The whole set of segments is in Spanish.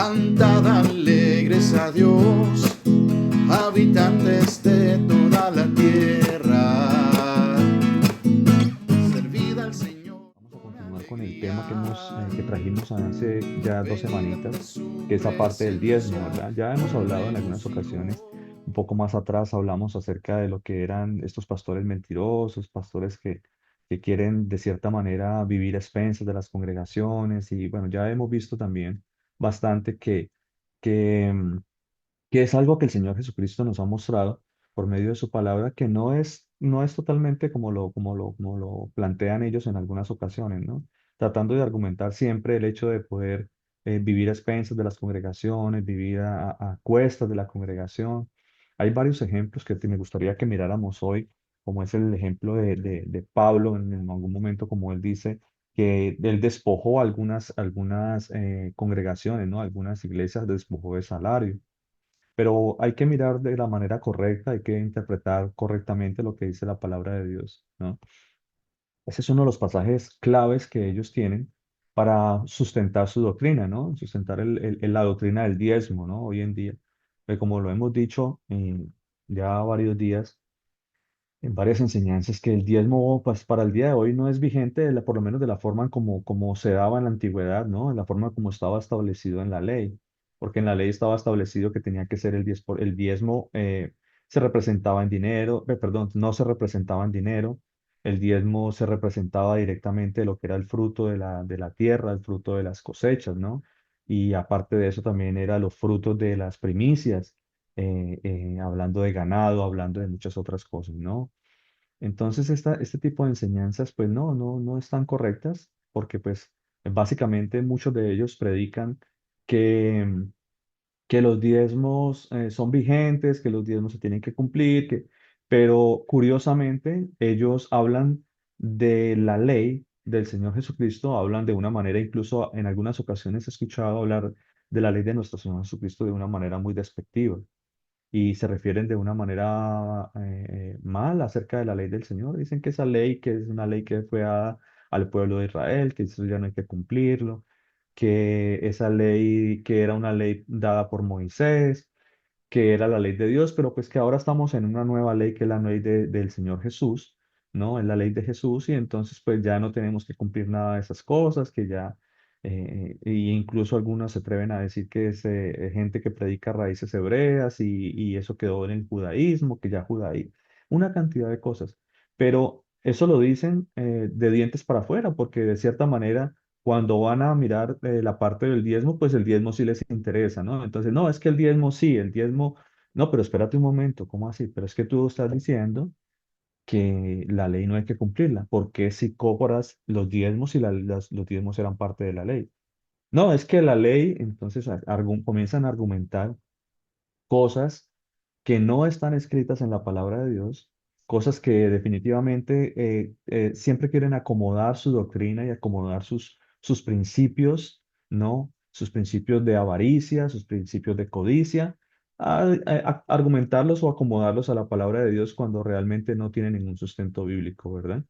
Cantad alegres a Dios, habitantes de toda la tierra. Servid al Señor. Vamos a continuar con el tema que trajimos hace ya 2 semanitas, que es aparte del diezmo, ¿verdad? Ya hemos hablado en algunas ocasiones, un poco más atrás hablamos acerca de lo que eran estos pastores mentirosos, pastores que quieren de cierta manera vivir a expensas de las congregaciones y bueno, ya hemos visto también bastante que, mm, que es algo que el Señor Jesucristo nos ha mostrado por medio de su palabra, que no es totalmente como lo plantean ellos en algunas ocasiones, ¿no? Tratando de argumentar siempre el hecho de poder vivir a expensas de las congregaciones, vivir a cuestas de la congregación. Hay varios ejemplos que me gustaría que miráramos hoy, como es el ejemplo de Pablo en algún momento, como él dice, que él despojó algunas congregaciones, ¿no? Algunas iglesias despojó de salario. Pero hay que mirar de la manera correcta, hay que interpretar correctamente lo que dice la palabra de Dios, ¿no? Ese es uno de los pasajes claves que ellos tienen para sustentar su doctrina, ¿no? Sustentar la doctrina del diezmo, ¿no? Hoy en día. Como lo hemos dicho ya varios días, en varias enseñanzas, que el diezmo, pues para el día de hoy no es vigente, por lo menos de la forma como se daba en la antigüedad, ¿no? En la forma como estaba establecido en la ley, porque en la ley estaba establecido que tenía que ser el diezmo se representaba en dinero, perdón, no se representaba en dinero, el diezmo se representaba directamente lo que era el fruto de la tierra, el fruto de las cosechas, ¿no? Y aparte de eso también eran los frutos de las primicias, hablando de ganado, hablando de muchas otras cosas, ¿no? Entonces, este tipo de enseñanzas, pues no están correctas, porque pues básicamente muchos de ellos predican que, que los diezmos son vigentes, que los diezmos se tienen que cumplir, pero curiosamente ellos hablan de la ley del Señor Jesucristo, hablan de una manera, incluso en algunas ocasiones he escuchado hablar de la ley de nuestro Señor Jesucristo de una manera muy despectiva y se refieren de una manera mal acerca de la ley del Señor. Dicen que esa ley, que es una ley que fue dada al pueblo de Israel, que eso ya no hay que cumplirlo, que esa ley, que era una ley dada por Moisés, que era la ley de Dios, pero pues que ahora estamos en una nueva ley que es la ley del Señor Jesús, ¿no? Es la ley de Jesús y entonces pues ya no tenemos que cumplir nada de esas cosas, que ya, y incluso algunos se atreven a decir que es gente que predica raíces hebreas y eso quedó en el judaísmo, que ya judaísmo, una cantidad de cosas. Pero eso lo dicen de dientes para afuera, porque de cierta manera cuando van a mirar la parte del diezmo, pues el diezmo sí les interesa, ¿no? Entonces, no, es que el diezmo sí, el diezmo, no, pero espérate un momento, ¿cómo así? Pero es que tú estás diciendo que la ley no hay que cumplirla, porque si cobras los diezmos y los diezmos eran parte de la ley. No, es que la ley, entonces comienzan a argumentar cosas que no están escritas en la palabra de Dios, cosas que definitivamente siempre quieren acomodar su doctrina y acomodar sus principios, ¿no? Sus principios de avaricia, sus principios de codicia, argumentarlos o acomodarlos a la palabra de Dios cuando realmente no tienen ningún sustento bíblico, ¿verdad?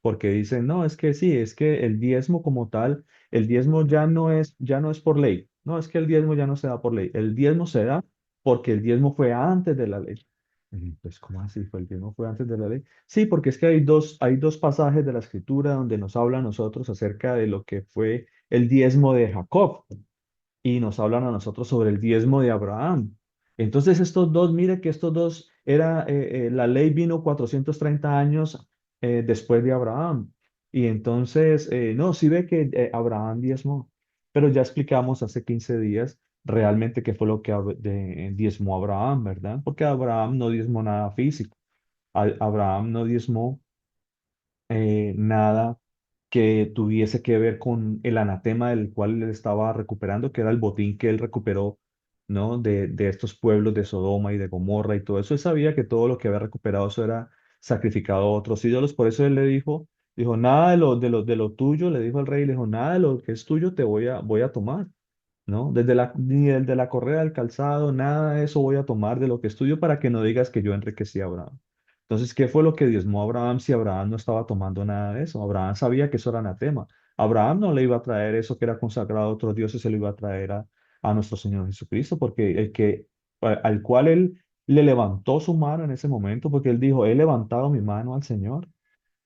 Porque dicen, no, es que sí, es que el diezmo como tal, el diezmo ya no es por ley. No, es que el diezmo ya no se da por ley. El diezmo se da porque el diezmo fue antes de la ley. Pues, ¿cómo así? ¿Fue el diezmo fue antes de la ley? Sí, porque es que hay dos pasajes de la Escritura donde nos habla a nosotros acerca de lo que fue el diezmo de Jacob y nos hablan a nosotros sobre el diezmo de Abraham. Entonces estos dos, mire que estos dos, la ley vino 430 años después de Abraham. Y entonces, no, sí ve que Abraham diezmó, pero ya explicamos hace 15 días realmente qué fue lo que diezmó Abraham, ¿verdad? Porque Abraham no diezmó nada físico. Abraham no diezmó nada que tuviese que ver con el anatema del cual él estaba recuperando, que era el botín que él recuperó, ¿no? De estos pueblos de Sodoma y de Gomorra y todo eso. Él sabía que todo lo que había recuperado eso era sacrificado a otros ídolos. Por eso él le dijo, nada de lo tuyo, le dijo al rey, le dijo, nada de lo que es tuyo te voy a tomar. ¿No? Ni el de la correa del calzado, nada de eso voy a tomar de lo que estudio para que no digas que yo enriquecí a Abraham. Entonces, ¿qué fue lo que diezmó Abraham si Abraham no estaba tomando nada de eso? Abraham sabía que eso era anatema. Abraham no le iba a traer eso que era consagrado a otros dioses, se lo iba a traer a nuestro Señor Jesucristo, porque al cual Él le levantó su mano en ese momento, porque Él dijo, he levantado mi mano al Señor.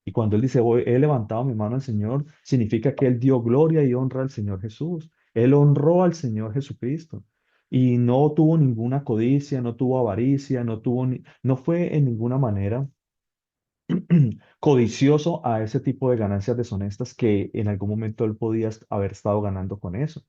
Y cuando Él dice, he levantado mi mano al Señor, significa que Él dio gloria y honra al Señor Jesús. Él honró al Señor Jesucristo. Y no tuvo ninguna codicia, no tuvo avaricia, no fue en ninguna manera codicioso a ese tipo de ganancias deshonestas que en algún momento él podía haber estado ganando con eso.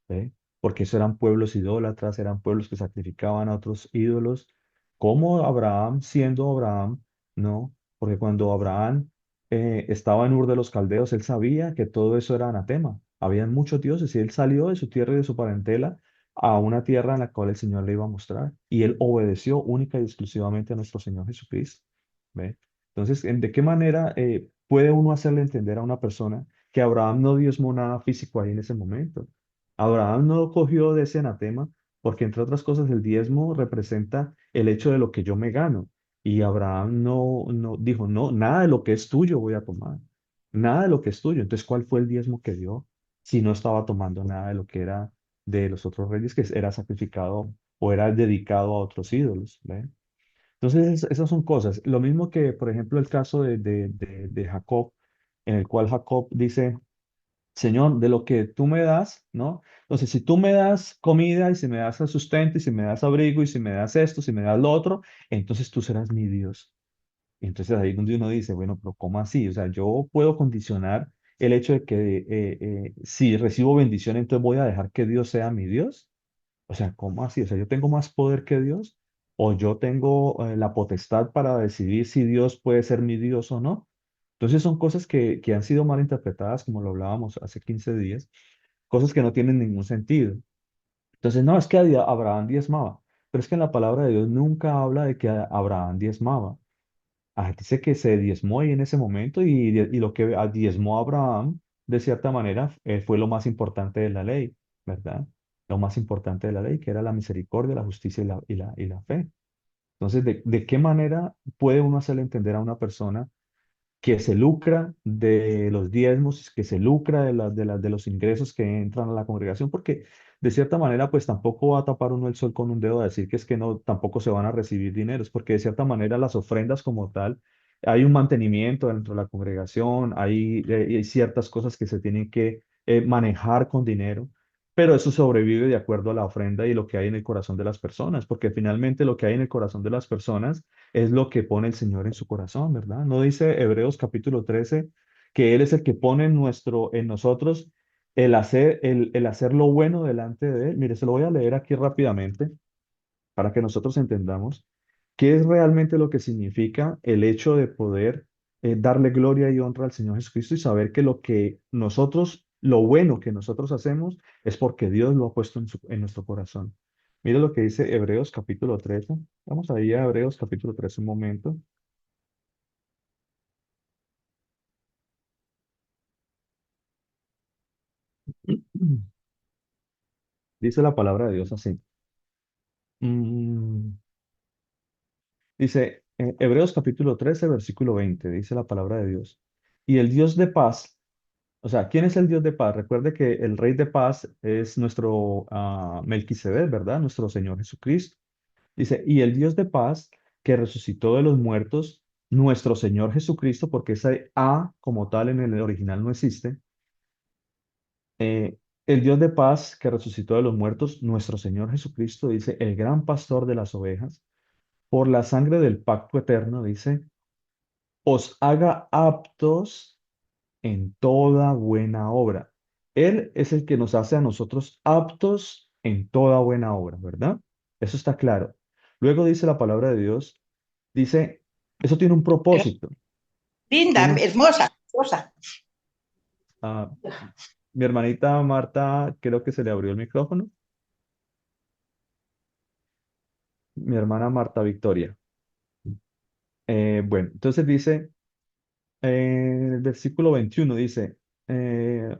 ¿Ve? Porque eso eran pueblos idólatras, eran pueblos que sacrificaban a otros ídolos, como Abraham, siendo Abraham, ¿no? Porque cuando Abraham estaba en Ur de los Caldeos, él sabía que todo eso era anatema. Habían muchos dioses y él salió de su tierra y de su parentela a una tierra en la cual el Señor le iba a mostrar. Y él obedeció única y exclusivamente a nuestro Señor Jesucristo. ¿Ve? Entonces, ¿de qué manera puede uno hacerle entender a una persona que Abraham no diezmó nada físico ahí en ese momento? Abraham no cogió de ese anatema porque, entre otras cosas, el diezmo representa el hecho de lo que yo me gano. Y Abraham no dijo, no, nada de lo que es tuyo voy a tomar. Nada de lo que es tuyo. Entonces, ¿cuál fue el diezmo que dio si no estaba tomando nada de lo que era de los otros reyes, que era sacrificado o era dedicado a otros ídolos? ¿Ve? Entonces, esas son cosas. Lo mismo que, por ejemplo, el caso de Jacob, en el cual Jacob dice, Señor, de lo que tú me das, ¿no? Entonces, si tú me das comida y si me das sustento y si me das abrigo y si me das esto, si me das lo otro, entonces tú serás mi Dios. Y entonces ahí es donde uno dice, bueno, pero ¿cómo así? O sea, yo puedo condicionar el hecho de que si recibo bendición, entonces voy a dejar que Dios sea mi Dios. O sea, ¿cómo así? O sea, ¿yo tengo más poder que Dios? ¿O yo tengo la potestad para decidir si Dios puede ser mi Dios o no? Entonces son cosas que han sido mal interpretadas, como lo hablábamos hace 15 días, cosas que no tienen ningún sentido. Entonces, no, es que Abraham diezmaba, pero es que en la palabra de Dios nunca habla de que Abraham diezmaba. Dice que se diezmó ahí en ese momento y lo que diezmó Abraham, de cierta manera, fue lo más importante de la ley, ¿verdad? Lo más importante de la ley, que era la misericordia, la justicia y la fe. Entonces, ¿de qué manera puede uno hacerle entender a una persona que se lucra de los diezmos, que se lucra de los ingresos que entran a la congregación? Porque de cierta manera, pues tampoco va a tapar uno el sol con un dedo a decir que es que no, tampoco se van a recibir dineros, porque de cierta manera las ofrendas como tal, hay un mantenimiento dentro de la congregación, hay ciertas cosas que se tienen que manejar con dinero. Pero eso sobrevive de acuerdo a la ofrenda y lo que hay en el corazón de las personas, porque finalmente lo que hay en el corazón de las personas es lo que pone el Señor en su corazón, ¿verdad? ¿No dice Hebreos capítulo 13 que Él es el que pone en nosotros el hacer lo bueno delante de Él? Mire, se lo voy a leer aquí rápidamente para que nosotros entendamos qué es realmente lo que significa el hecho de poder darle gloria y honra al Señor Jesucristo y saber que lo bueno que nosotros hacemos es porque Dios lo ha puesto en nuestro corazón. Mire lo que dice Hebreos capítulo 13. Vamos ahí a Hebreos capítulo 13 un momento. Dice la palabra de Dios así. Mm, Dice Hebreos capítulo 13 versículo 20, dice la palabra de Dios. Y el Dios de paz, o sea, ¿quién es el Dios de paz? Recuerde que el Rey de paz es nuestro Melquisedec, ¿verdad? Nuestro Señor Jesucristo. Dice, y el Dios de paz que resucitó de los muertos, nuestro Señor Jesucristo, porque ese A como tal en el original no existe. El Dios de paz que resucitó de los muertos, nuestro Señor Jesucristo, dice, el gran pastor de las ovejas, por la sangre del pacto eterno, dice, os haga aptos en toda buena obra. Él es el que nos hace a nosotros aptos en toda buena obra, ¿verdad? Eso está claro. Luego dice la palabra de Dios, dice, eso tiene un propósito. Linda, Tiene un, hermosa, hermosa. ah, mi hermanita Marta, creo que se le abrió el micrófono. Mi hermana Marta Victoria. Bueno, entonces dice, el versículo 21 dice, eh,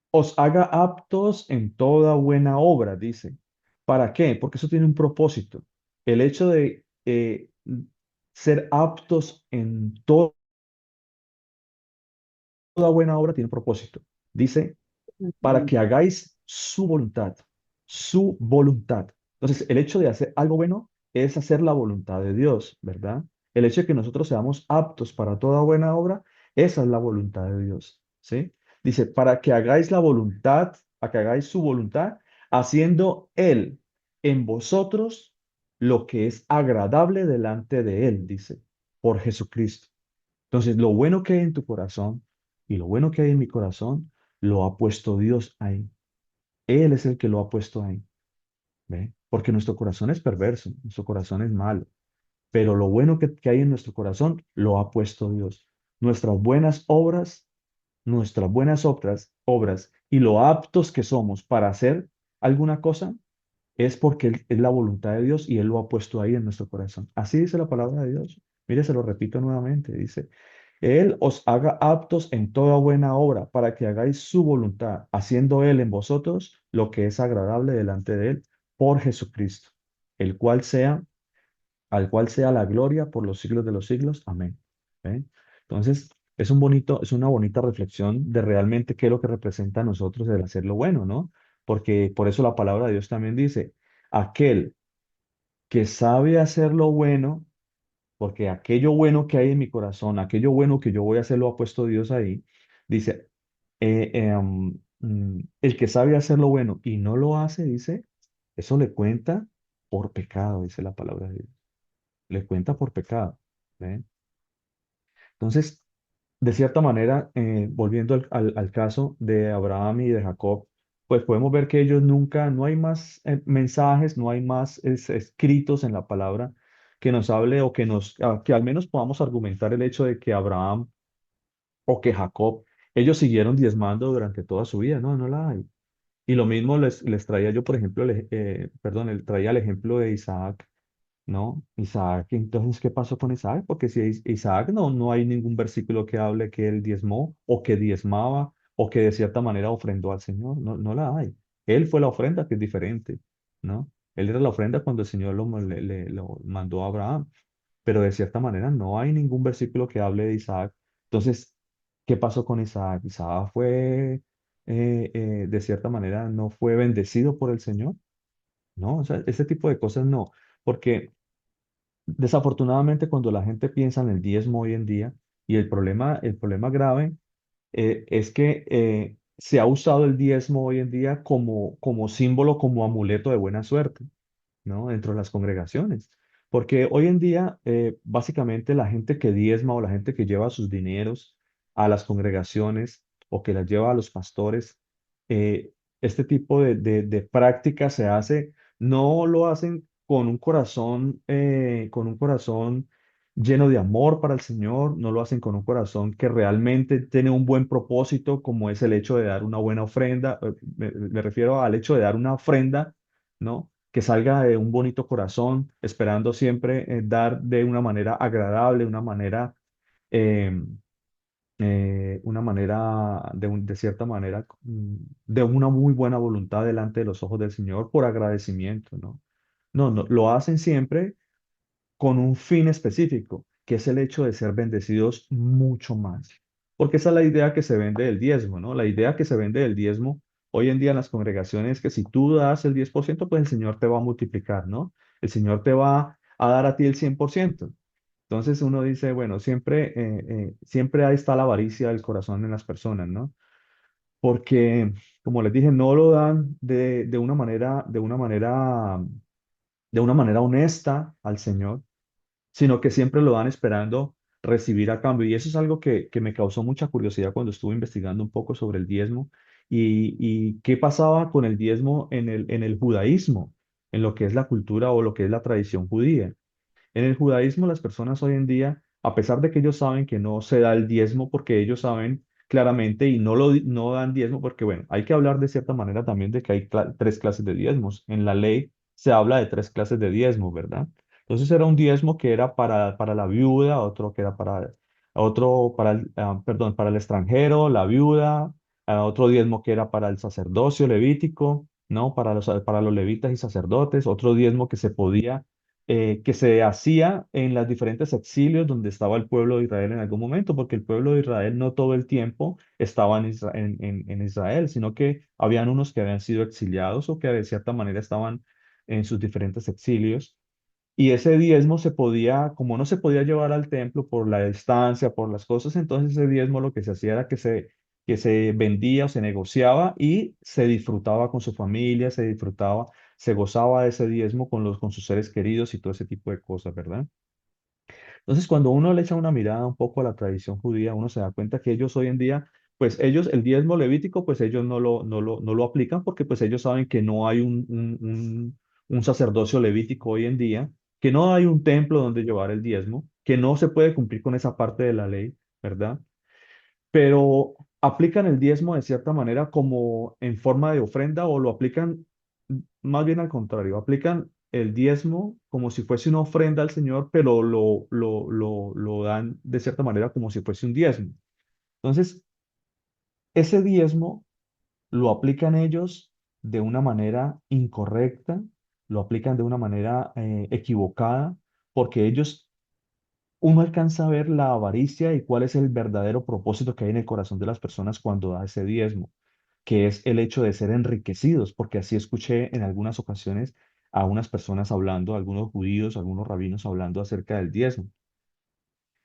os haga aptos en toda buena obra, dice. ¿Para qué? Porque eso tiene un propósito. El hecho de ser aptos en toda buena obra tiene un propósito. Dice, para que hagáis su voluntad. su voluntad. Entonces, el hecho de hacer algo bueno es hacer la voluntad de Dios, ¿verdad? El hecho de que nosotros seamos aptos para toda buena obra, esa es la voluntad de Dios, ¿sí? Dice, para que hagáis la voluntad, para que hagáis su voluntad, haciendo Él en vosotros lo que es agradable delante de Él, dice, por Jesucristo. Entonces, lo bueno que hay en tu corazón y lo bueno que hay en mi corazón, lo ha puesto Dios ahí. Él es el que lo ha puesto ahí, ¿ve? Porque nuestro corazón es perverso, nuestro corazón es malo, pero lo bueno que hay en nuestro corazón lo ha puesto Dios. Nuestras buenas obras y lo aptos que somos para hacer alguna cosa es porque es la voluntad de Dios y Él lo ha puesto ahí en nuestro corazón. Así dice la palabra de Dios. Mire, se lo repito nuevamente, dice, Él os haga aptos en toda buena obra para que hagáis su voluntad, haciendo Él en vosotros lo que es agradable delante de Él por Jesucristo, el cual sea, al cual sea la gloria por los siglos de los siglos. Amén. ¿Ve? Entonces, es una bonita reflexión de realmente qué es lo que representa a nosotros el hacer lo bueno, ¿no? Porque por eso la palabra de Dios también dice, aquel que sabe hacer lo bueno, porque aquello bueno que hay en mi corazón, aquello bueno que yo voy a hacer, lo ha puesto Dios ahí, dice, el que sabe hacer lo bueno y no lo hace, dice, eso le cuenta por pecado, dice la palabra de Dios. Le cuenta por pecado. ¿Ve? Entonces, de cierta manera, volviendo al caso de Abraham y de Jacob, pues podemos ver que ellos nunca, no hay más mensajes, no hay más escritos en la palabra que nos hable o que al menos podamos argumentar el hecho de que Abraham o que Jacob, ellos siguieron diezmando durante toda su vida. No, no la hay. Y lo mismo les traía yo, por ejemplo, traía el ejemplo de Isaac, ¿no? Isaac, entonces, ¿qué pasó con Isaac? Porque si Isaac no hay ningún versículo que hable que él diezmó o que diezmaba o que de cierta manera ofrendó al Señor. No, no la hay. Él fue la ofrenda que es diferente, ¿no? Él era la ofrenda cuando el Señor lo mandó a Abraham, pero de cierta manera no hay ningún versículo que hable de Isaac. Entonces, ¿qué pasó con Isaac? Isaac fue, de cierta manera, no fue bendecido por el Señor, ¿no? O sea, ese tipo de cosas no, porque desafortunadamente, cuando la gente piensa en el diezmo hoy en día, y el problema grave es que se ha usado el diezmo hoy en día como símbolo, como amuleto de buena suerte, ¿no? Dentro de las congregaciones. Porque hoy en día, básicamente, la gente que diezma o la gente que lleva sus dineros a las congregaciones o que las lleva a los pastores, eh, este tipo de práctica se hace, no lo hacen con un corazón lleno de amor para el Señor, no lo hacen con un corazón que realmente tiene un buen propósito, como es el hecho de dar una buena ofrenda. Me refiero al hecho de dar una ofrenda, ¿no? Que salga de un bonito corazón, esperando siempre dar de una manera agradable, eh, de cierta manera, de una muy buena voluntad delante de los ojos del Señor por agradecimiento, ¿no? No, no, lo hacen siempre con un fin específico, que es el hecho de ser bendecidos mucho más. Porque esa es la idea que se vende del diezmo, ¿no? La idea que se vende del diezmo hoy en día en las congregaciones es que si tú das el 10%, pues el Señor te va a multiplicar, ¿no? El Señor te va a dar a ti el 100%. Entonces uno dice, bueno, siempre ahí está la avaricia del corazón en las personas, ¿no? Porque, como les dije, no lo dan de una manera honesta al Señor, sino que siempre lo dan esperando recibir a cambio. Y eso es algo que me causó mucha curiosidad cuando estuve investigando un poco sobre el diezmo y qué pasaba con el diezmo en el judaísmo, en lo que es la cultura o lo que es la tradición judía. En el judaísmo, las personas hoy en día, a pesar de que ellos saben que no se da el diezmo, porque ellos saben claramente y no dan diezmo, porque bueno, hay que hablar de cierta manera también de que hay tres clases de diezmos. En la ley se habla de tres clases de diezmo, ¿verdad? Entonces era un diezmo que era para la viuda, otro que era para el extranjero, la viuda, otro diezmo que era para el sacerdocio levítico, ¿no? Para los levitas y sacerdotes, otro diezmo que se podía que se hacía en los diferentes exilios donde estaba el pueblo de Israel en algún momento, porque el pueblo de Israel no todo el tiempo estaba en Israel, sino que habían unos que habían sido exiliados o que de cierta manera estaban en sus diferentes exilios. Y ese diezmo se podía, como no se podía llevar al templo por la distancia, por las cosas, entonces ese diezmo lo que se hacía era que se vendía o se negociaba y se disfrutaba con su familia, se disfrutaba, se gozaba de ese diezmo con sus seres queridos y todo ese tipo de cosas, ¿verdad? Entonces, cuando uno le echa una mirada un poco a la tradición judía, uno se da cuenta que ellos hoy en día, pues ellos, el diezmo levítico, pues ellos no lo aplican porque pues ellos saben que no hay un sacerdocio levítico hoy en día, que no hay un templo donde llevar el diezmo, que no se puede cumplir con esa parte de la ley, ¿verdad? Pero aplican el diezmo de cierta manera como en forma de ofrenda o lo aplican más bien al contrario, aplican el diezmo como si fuese una ofrenda al Señor, pero lo dan de cierta manera como si fuese un diezmo. Entonces, ese diezmo lo aplican ellos de una manera incorrecta, lo aplican de una manera equivocada, porque ellos uno alcanza a ver la avaricia y cuál es el verdadero propósito que hay en el corazón de las personas cuando da ese diezmo, que es el hecho de ser enriquecidos, porque así escuché en algunas ocasiones a unas personas hablando, algunos judíos, algunos rabinos hablando acerca del diezmo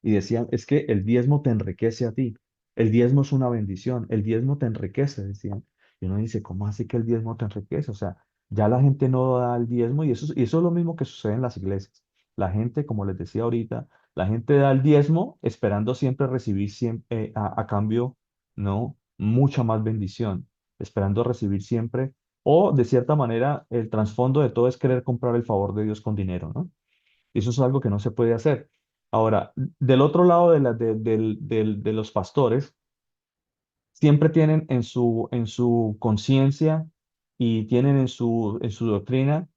y decían, es que el diezmo te enriquece a ti, el diezmo es una bendición, el diezmo te enriquece, decían. Y uno dice, ¿cómo así que el diezmo te enriquece? O sea, ya la gente no da el diezmo y eso es lo mismo que sucede en las iglesias. La gente, como les decía ahorita, la gente da el diezmo esperando siempre recibir siempre, a cambio, ¿no? Mucha más bendición, esperando recibir siempre, o de cierta manera, el trasfondo de todo es querer comprar el favor de Dios con dinero, ¿no? Y eso es algo que no se puede hacer. Ahora, del otro lado de los pastores, siempre tienen en su conciencia y tienen en su doctrina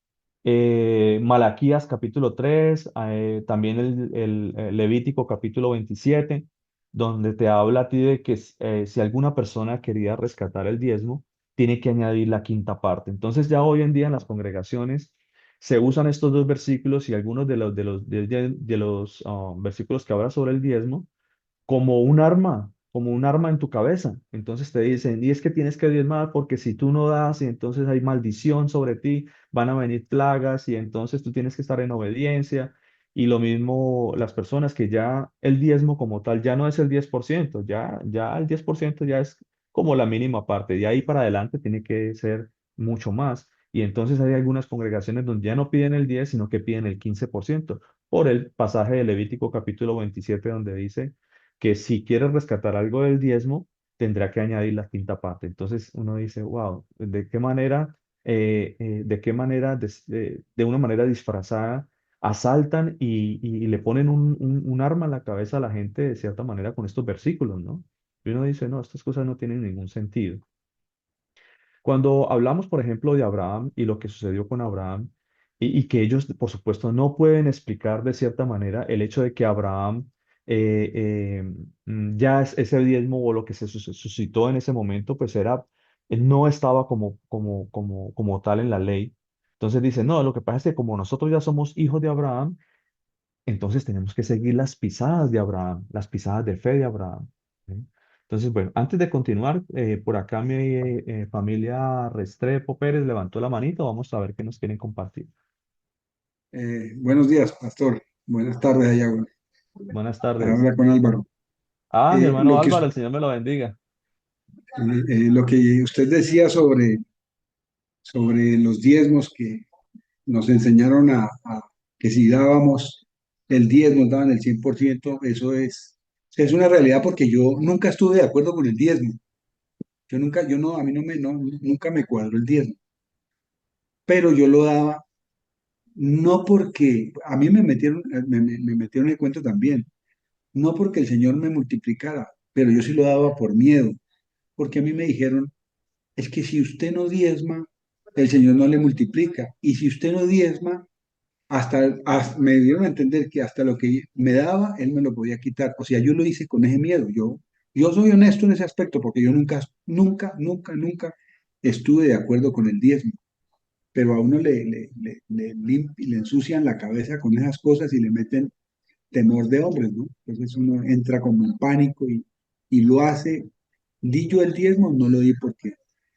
Malaquías capítulo 3, también el Levítico capítulo 27, donde te habla a ti de que si alguna persona quería rescatar el diezmo, tiene que añadir la quinta parte. Entonces ya hoy en día en las congregaciones se usan estos dos versículos y algunos de los versículos que hablan sobre el diezmo como un arma en tu cabeza. Entonces te dicen, y es que tienes que diezmar porque si tú no das, y entonces hay maldición sobre ti, van a venir plagas y entonces tú tienes que estar en obediencia. Y lo mismo las personas que ya el diezmo como tal ya no es el 10%, ya el 10% ya es como la mínima parte. De ahí para adelante tiene que ser mucho más. Y entonces hay algunas congregaciones donde ya no piden el 10, sino que piden el 15% por el pasaje de Levítico capítulo 27 donde dice que si quiere rescatar algo del diezmo, tendrá que añadir la quinta parte. Entonces uno dice, wow, de qué manera, de una manera disfrazada, asaltan y le ponen un arma en la cabeza a la gente de cierta manera con estos versículos, ¿no? Y uno dice, no, estas cosas no tienen ningún sentido. Cuando hablamos, por ejemplo, de Abraham y lo que sucedió con Abraham, y que ellos, por supuesto, no pueden explicar de cierta manera el hecho de que Abraham ya ese diezmo o lo que se suscitó en ese momento, pues era, él no estaba como tal en la ley. Entonces dice, no, lo que pasa es que como nosotros ya somos hijos de Abraham, entonces tenemos que seguir las pisadas de Abraham, las pisadas de fe de Abraham. ¿Sí? Entonces, bueno, antes de continuar, por acá mi familia Restrepo Pérez levantó la manito, vamos a ver qué nos quieren compartir. Buenos días, pastor. Buenas tardes allá, bueno, Buenas para tardes. hablar con Álvaro. Ah, mi hermano Lo que, Álvaro, el Señor me lo bendiga. lo que usted decía sobre los diezmos que nos enseñaron que si dábamos el diezmo, nos daban el 100%, eso es una realidad porque yo nunca estuve de acuerdo con el diezmo. Yo nunca, yo no, a mí no me, no, nunca me cuadró el diezmo, pero yo lo daba no porque, a mí me metieron en el cuento también. No porque el Señor me multiplicara, pero yo sí lo daba por miedo, porque a mí me dijeron, es que si usted no diezma, el Señor no le multiplica, y si usted no diezma, me dieron a entender que hasta lo que me daba, Él me lo podía quitar. O sea, yo lo hice con ese miedo. Yo soy honesto en ese aspecto, porque yo nunca, nunca, nunca, nunca estuve de acuerdo con el diezmo. pero a uno le ensucian la cabeza con esas cosas y le meten temor de hombres, ¿no? Entonces uno entra como en pánico y lo hace. Di yo el diezmo, no lo di porque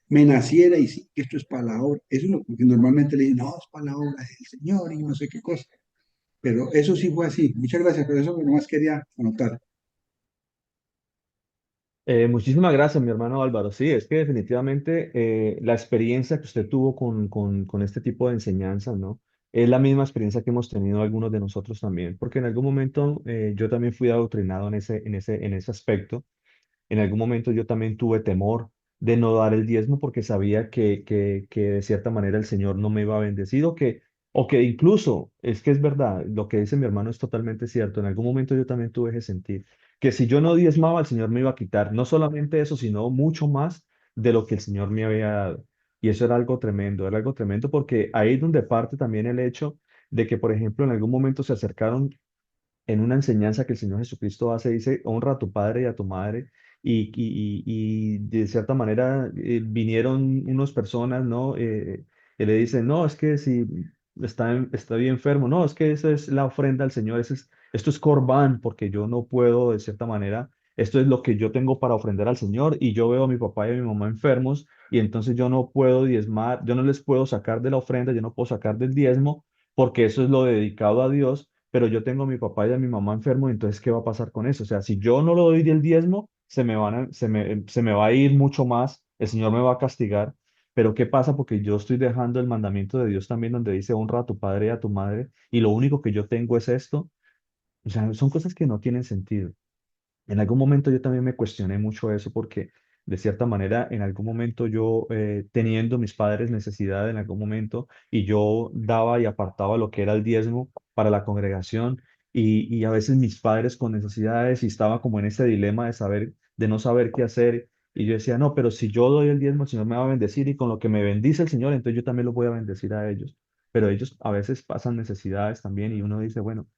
me naciera y sí, que esto es para la obra. Eso es lo que normalmente le dicen, no, es para la obra del Señor y no sé qué cosa. Pero eso sí fue así. Muchas gracias, pero eso nomás quería anotar. Muchísimas gracias, mi hermano Álvaro. Sí, es que definitivamente la experiencia que usted tuvo con este tipo de enseñanzas, ¿no? Es la misma experiencia que hemos tenido algunos de nosotros también, porque en algún momento yo también fui adoctrinado en ese aspecto. En algún momento yo también tuve temor de no dar el diezmo porque sabía que de cierta manera el Señor no me iba a bendecir o que incluso, es que es verdad, lo que dice mi hermano es totalmente cierto. En algún momento yo también tuve ese sentir, que si yo no diezmaba, el Señor me iba a quitar no solamente eso, sino mucho más de lo que el Señor me había dado. Y eso era algo tremendo porque ahí es donde parte también el hecho de que, por ejemplo, en algún momento se acercaron en una enseñanza que el Señor Jesucristo hace, dice, honra a tu padre y a tu madre. Y de cierta manera vinieron unas personas, ¿no? Que le dicen, no, es que si está bien enfermo, no, es que esa es la ofrenda al Señor, esto es corbán, porque yo no puedo, de cierta manera, esto es lo que yo tengo para ofrendar al Señor, y yo veo a mi papá y a mi mamá enfermos, y entonces yo no puedo diezmar, yo no les puedo sacar de la ofrenda, yo no puedo sacar del diezmo, porque eso es lo dedicado a Dios, pero yo tengo a mi papá y a mi mamá enfermo, entonces, ¿qué va a pasar con eso? O sea, si yo no lo doy del diezmo, se me va a ir mucho más, el Señor me va a castigar, pero ¿qué pasa? Porque yo estoy dejando el mandamiento de Dios también donde dice honra a tu padre y a tu madre, y lo único que yo tengo es esto. O sea, son cosas que no tienen sentido. En algún momento yo también me cuestioné mucho eso porque de cierta manera en algún momento yo teniendo mis padres necesidad en algún momento y yo daba y apartaba lo que era el diezmo para la congregación y a veces mis padres con necesidades y estaba como en ese dilema de no saber qué hacer y yo decía, no, pero si yo doy el diezmo el Señor me va a bendecir y con lo que me bendice el Señor entonces yo también lo voy a bendecir a ellos. Pero ellos a veces pasan necesidades también y uno dice, bueno,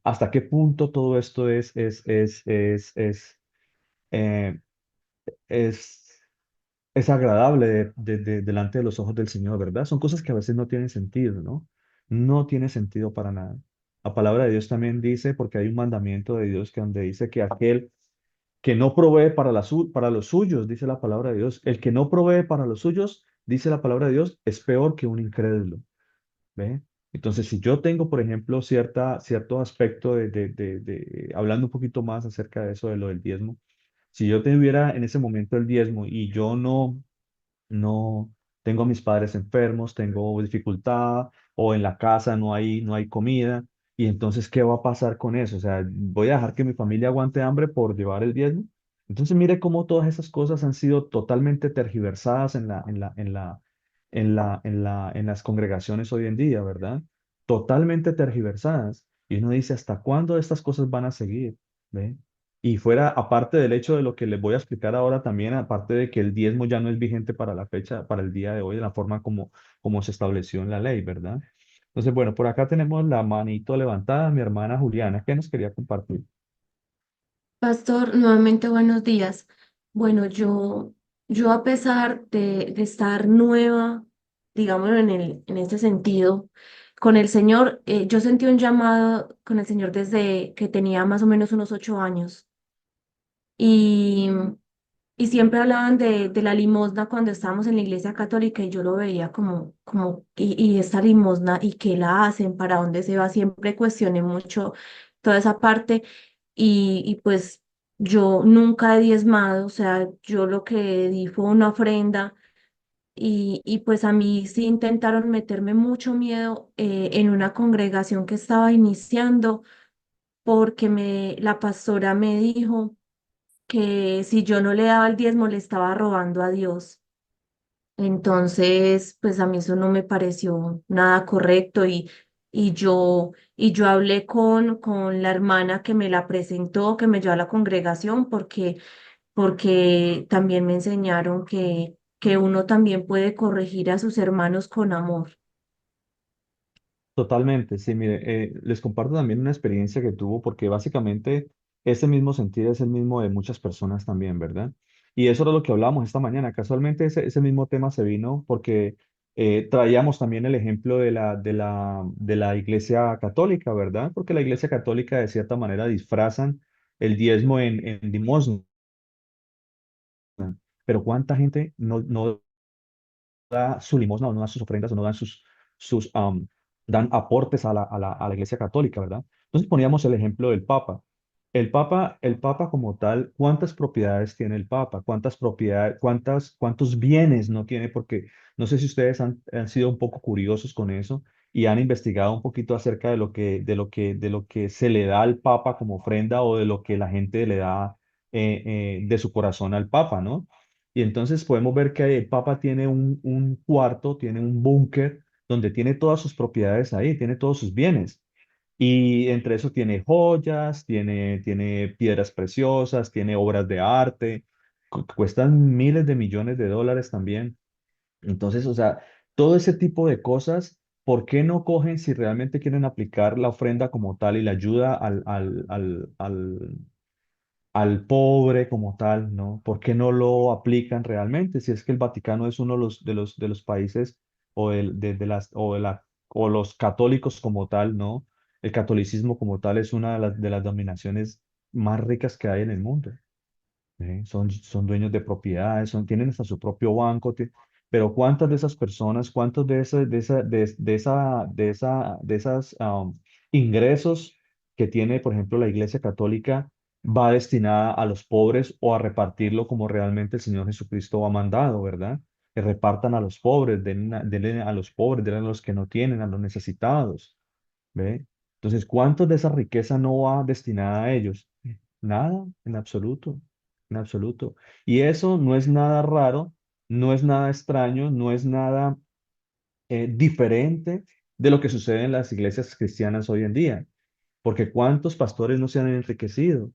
hasta qué punto todo esto eh, es, es agradable delante de los ojos del Señor, ¿verdad? Son cosas que a veces no tienen sentido, ¿no? No tiene sentido para nada. La palabra de Dios también dice, porque hay un mandamiento de Dios que donde dice que aquel que no provee para los suyos, dice la palabra de Dios, el que no provee para los suyos, dice la palabra de Dios, es peor que un incrédulo. ¿Ve? Entonces, si yo tengo, por ejemplo, cierto aspecto hablando un poquito más acerca de eso, de lo del diezmo, si yo tuviera en ese momento el diezmo y yo no tengo a mis padres enfermos, tengo dificultad o en la casa no hay comida. Y entonces, ¿qué va a pasar con eso? O sea, ¿voy a dejar que mi familia aguante hambre por llevar el diezmo? Entonces, mire cómo todas esas cosas han sido totalmente tergiversadas en las congregaciones hoy en día, ¿verdad? Totalmente tergiversadas. Y uno dice, ¿hasta cuándo estas cosas van a seguir? ¿Ve? Y fuera, aparte del hecho de lo que les voy a explicar ahora también, aparte de que el diezmo ya no es vigente para la fecha, para el día de hoy, de la forma como se estableció en la ley, ¿verdad? Entonces, bueno, por acá tenemos la manito levantada, mi hermana Juliana, que nos quería compartir. Pastor, nuevamente buenos días. Bueno, yo a pesar de estar nueva, digamos en este sentido, con el Señor, yo sentí un llamado con el Señor desde que tenía más o menos unos 8 años. Y, y siempre hablaban de la limosna cuando estábamos en la iglesia católica y yo lo veía y esta limosna, ¿y qué la hacen? ¿Para dónde se va? Siempre cuestioné mucho toda esa parte y pues yo nunca he diezmado, o sea, yo lo que di fue una ofrenda y pues a mí sí intentaron meterme mucho miedo en una congregación que estaba iniciando porque la pastora me dijo que si yo no le daba el diezmo le estaba robando a Dios. Entonces, pues a mí eso no me pareció nada correcto y yo hablé con la hermana que me la presentó, que me llevó a la congregación, porque también me enseñaron que uno también puede corregir a sus hermanos con amor. Totalmente, sí, mire, les comparto también una experiencia que tuvo, porque básicamente ese mismo sentir es el mismo de muchas personas también, ¿verdad? Y eso era lo que hablábamos esta mañana. Casualmente ese mismo tema se vino porque Traíamos también el ejemplo de la Iglesia Católica, ¿verdad? Porque la Iglesia Católica de cierta manera disfrazan el diezmo en limosna, pero ¿cuánta gente no da su limosna o no da sus ofrendas o no dan dan aportes a la Iglesia Católica, ¿verdad? Entonces poníamos el ejemplo del Papa. El Papa como tal, ¿cuántas propiedades tiene el Papa? ¿Cuántas propiedades, cuántos bienes no tiene? Porque no sé si ustedes han sido un poco curiosos con eso y han investigado un poquito acerca de lo que se le da al Papa como ofrenda o de lo que la gente le da de su corazón al Papa, ¿no? Y entonces podemos ver que el Papa tiene un cuarto, tiene un búnker donde tiene todas sus propiedades ahí, tiene todos sus bienes. Y entre eso tiene joyas, tiene piedras preciosas, tiene obras de arte, que cuestan miles de millones de dólares también. Entonces, o sea, todo ese tipo de cosas, ¿por qué no cogen si realmente quieren aplicar la ofrenda como tal y la ayuda al pobre como tal, ¿no? ¿Por qué no lo aplican realmente? Si es que el Vaticano es uno de los países o, de las, o, de la, o los católicos como tal, ¿no? El catolicismo como tal es una de las dominaciones más ricas que hay en el mundo. Son dueños de propiedades, tienen hasta su propio banco, pero ¿cuántas de esas personas, cuántos de esas ingresos que tiene, por ejemplo, la Iglesia Católica va destinada a los pobres o a repartirlo como realmente el Señor Jesucristo ha mandado, ¿verdad? Que repartan a los pobres, denle a los pobres, denle a los que no tienen, a los necesitados, ¿ve? Entonces, ¿cuánto de esa riqueza no va destinada a ellos? Nada, en absoluto, en absoluto. Y eso no es nada raro, no es nada extraño, no es nada diferente de lo que sucede en las iglesias cristianas hoy en día. Porque ¿cuántos pastores no se han enriquecido?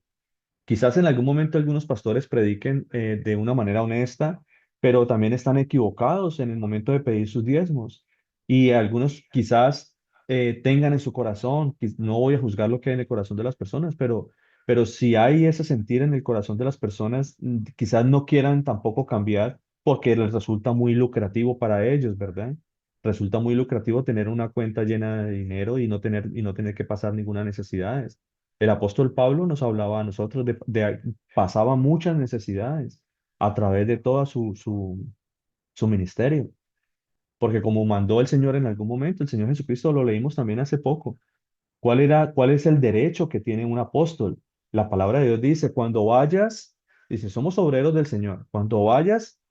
Quizás en algún momento algunos pastores prediquen de una manera honesta, pero también están equivocados en el momento de pedir sus diezmos. Y algunos quizás tengan en su corazón, no voy a juzgar lo que hay en el corazón de las personas, pero si hay ese sentir en el corazón de las personas, quizás no quieran tampoco cambiar porque les resulta muy lucrativo para ellos, ¿verdad? Resulta muy lucrativo tener una cuenta llena de dinero y no tener que pasar ninguna necesidad. El apóstol Pablo nos hablaba a nosotros pasaba muchas necesidades a través de toda su ministerio, porque como mandó el Señor en algún momento, el Señor Jesucristo lo leímos también hace poco. Cuál es el derecho que tiene un apóstol? La palabra de Dios dice, cuando vayas, dice, somos obreros del Señor, cuando vayas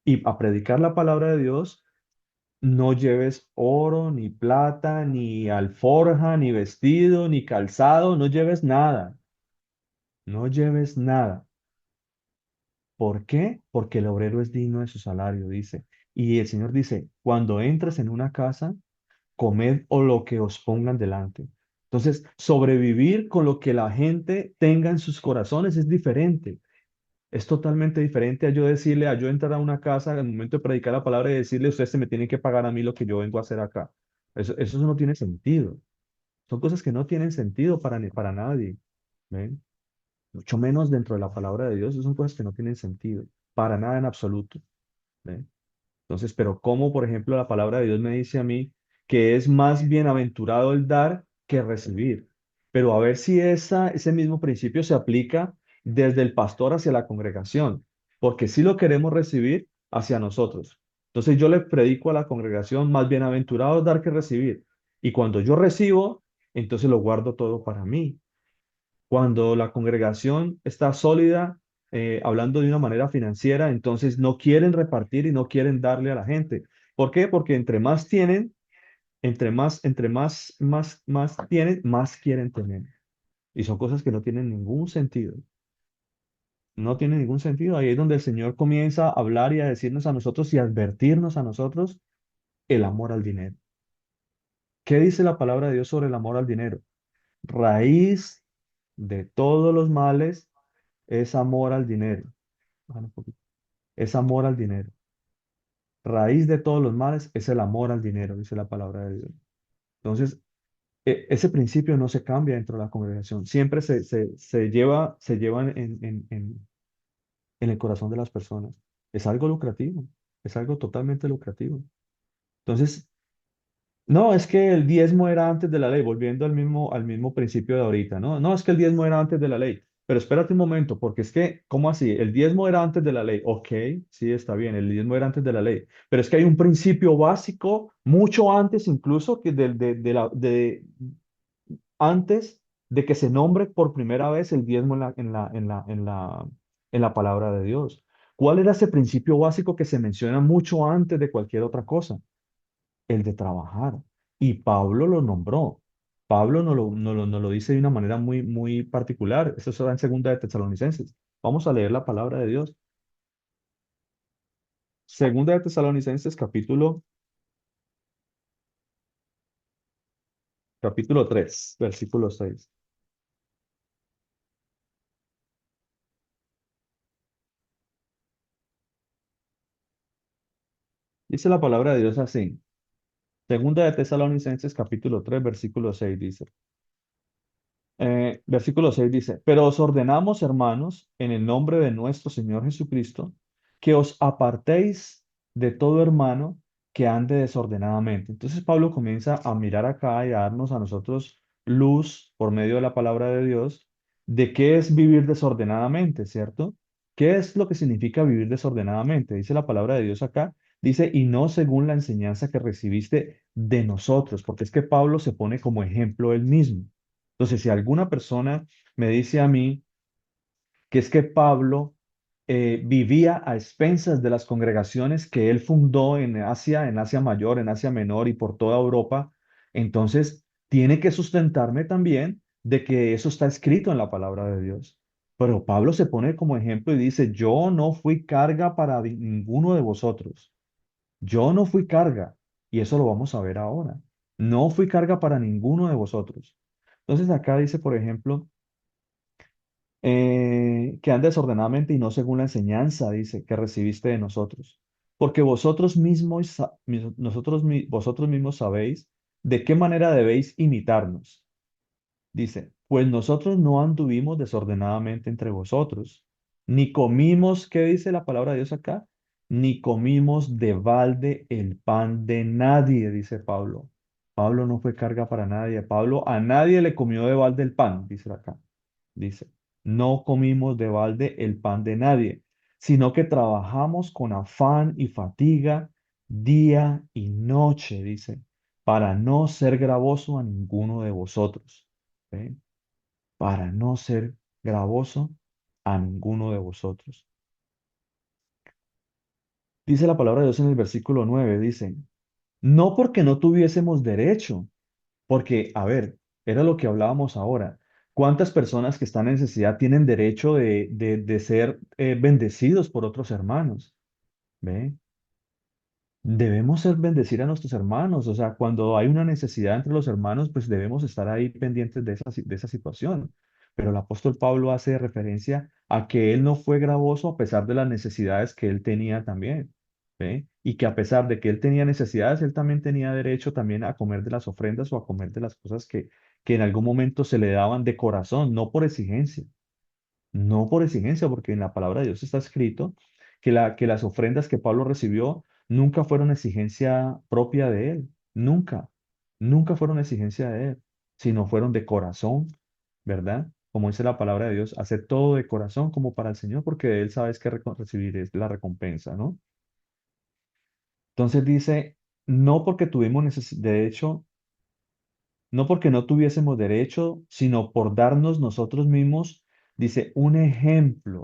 y a predicar la palabra de Dios, no lleves oro, ni plata, ni alforja, ni vestido, ni calzado, no lleves nada. No lleves nada. ¿Por qué? Porque el obrero es digno de su salario, dice. Y el Señor dice, cuando entres en una casa, comed o lo que os pongan delante. Entonces, sobrevivir con lo que la gente tenga en sus corazones es diferente. Es totalmente diferente a yo decirle, a yo entrar a una casa en el momento de predicar la palabra y decirle, ustedes se me tienen que pagar a mí lo que yo vengo a hacer acá. Eso no tiene sentido. Son cosas que no tienen sentido para nadie. ¿Ven? Mucho menos dentro de la palabra de Dios, son cosas que no tienen sentido, para nada en absoluto. ¿Ve? Entonces, pero ¿cómo, por ejemplo, la palabra de Dios me dice a mí que es más bienaventurado el dar que recibir? Pero a ver si ese mismo principio se aplica desde el pastor hacia la congregación, porque si lo queremos recibir hacia nosotros. Entonces yo le predico a la congregación, más bienaventurado es dar que recibir. Y cuando yo recibo, entonces lo guardo todo para mí. Cuando la congregación está sólida, hablando de una manera financiera, entonces no quieren repartir y no quieren darle a la gente. ¿Por qué? Porque entre más tienen, más tienen, más quieren tener. Y son cosas que no tienen ningún sentido. No tienen ningún sentido. Ahí es donde el Señor comienza a hablar y a decirnos a nosotros y a advertirnos a nosotros el amor al dinero. ¿Qué dice la palabra de Dios sobre el amor al dinero? Raíz de todos los males es amor al dinero. Bájale un poquito. Es amor al dinero. Raíz de todos los males es el amor al dinero, dice la palabra de Dios. Entonces, ese principio no se cambia dentro de la congregación. Siempre se lleva en el corazón de las personas. Es algo lucrativo, es algo totalmente lucrativo. Entonces, no, es que el diezmo era antes de la ley, volviendo al mismo principio de ahorita, ¿no? No, es que el diezmo era antes de la ley. Pero espérate un momento, porque es que, ¿cómo así? El diezmo era antes de la ley. Ok, sí, está bien, el diezmo era antes de la ley. Pero es que hay un principio básico, mucho antes incluso, que antes de que se nombre por primera vez el diezmo en la palabra de Dios. ¿Cuál era ese principio básico que se menciona mucho antes de cualquier otra cosa? El de trabajar. Y Pablo lo nombró. Pablo nos lo dice de una manera muy, muy particular. Eso está en Segunda de Tesalonicenses. Vamos a leer la palabra de Dios. Segunda de Tesalonicenses, capítulo 3 versículo 6. Dice la palabra de Dios así. Segunda de Tesalonicenses, capítulo 3 versículo 6 dice. Versículo 6 dice, pero os ordenamos, hermanos, en el nombre de nuestro Señor Jesucristo, que os apartéis de todo hermano que ande desordenadamente. Entonces Pablo comienza a mirar acá y a darnos a nosotros luz por medio de la palabra de Dios de qué es vivir desordenadamente, ¿cierto? ¿Qué es lo que significa vivir desordenadamente? Dice la palabra de Dios acá, dice, y no según la enseñanza que recibiste de nosotros, porque es que Pablo se pone como ejemplo él mismo. Entonces, si alguna persona me dice a mí que es que Pablo vivía a expensas de las congregaciones que él fundó en Asia Mayor, en Asia Menor y por toda Europa, entonces tiene que sustentarme también de que eso está escrito en la palabra de Dios. Pero Pablo se pone como ejemplo y dice, yo no fui carga para ninguno de vosotros. Yo no fui carga. Y eso lo vamos a ver ahora. No fui carga para ninguno de vosotros. Entonces acá dice, por ejemplo, que anda desordenadamente y no según la enseñanza, dice, que recibiste de nosotros. Porque vosotros mismos, vosotros mismos sabéis de qué manera debéis imitarnos. Dice, pues nosotros no anduvimos desordenadamente entre vosotros, ni comimos, ¿qué dice la palabra de Dios acá? Ni comimos de balde el pan de nadie, dice Pablo. Pablo no fue carga para nadie. Pablo a nadie le comió de balde el pan, dice acá. Dice, no comimos de balde el pan de nadie, sino que trabajamos con afán y fatiga día y noche, dice, para no ser gravoso a ninguno de vosotros. ¿Ve? Para no ser gravoso a ninguno de vosotros. Dice la palabra de Dios en el versículo 9, dice, no porque no tuviésemos derecho, porque, a ver, era lo que hablábamos ahora. ¿Cuántas personas que están en necesidad tienen derecho de ser bendecidos por otros hermanos? ¿Ve? Debemos ser bendecir a nuestros hermanos, o sea, cuando hay una necesidad entre los hermanos, pues debemos estar ahí pendientes de esa situación. Pero el apóstol Pablo hace referencia a que él no fue gravoso a pesar de las necesidades que él tenía también, ¿ve? Y que a pesar de que él tenía necesidades, él también tenía derecho también a comer de las ofrendas o a comer de las cosas que en algún momento se le daban de corazón, no por exigencia. No por exigencia, porque en la palabra de Dios está escrito que las ofrendas que Pablo recibió nunca fueron exigencia propia de él, nunca, nunca fueron exigencia de él, sino fueron de corazón, ¿verdad? Como dice la palabra de Dios, hacer todo de corazón como para el Señor, porque de él sabes que recibir es la recompensa, ¿no? Entonces dice, no porque tuvimos necesidad, de hecho, no porque no tuviésemos derecho, sino por darnos nosotros mismos, dice,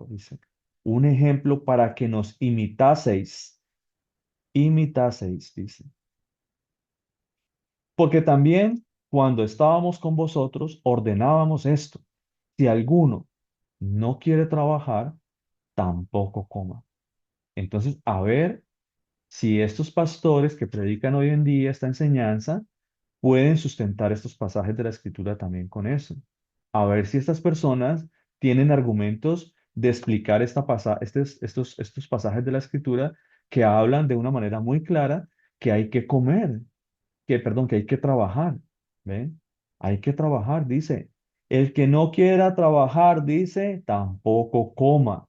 dice, un ejemplo para que nos imitaseis, dice. Porque también cuando estábamos con vosotros ordenábamos esto, si alguno no quiere trabajar, tampoco coma. Entonces, a ver si estos pastores que predican hoy en día esta enseñanza pueden sustentar estos pasajes de la escritura también con eso. A ver si estas personas tienen argumentos de explicar estos pasajes de la escritura que hablan de una manera muy clara que hay que comer, perdón, que hay que trabajar. ¿Ven? Hay que trabajar, dice. El que no quiera trabajar, dice, tampoco coma,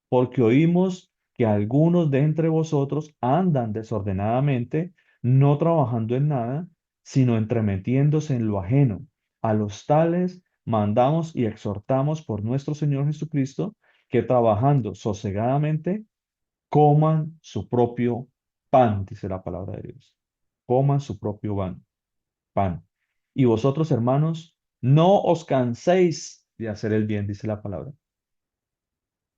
porque oímos que algunos de entre vosotros andan desordenadamente, no trabajando en nada, sino entremetiéndose en lo ajeno. A los tales mandamos y exhortamos por nuestro Señor Jesucristo que trabajando sosegadamente coman su propio pan, dice la palabra de Dios. Coman su propio pan. Y vosotros, hermanos, no os canséis de hacer el bien, dice la palabra.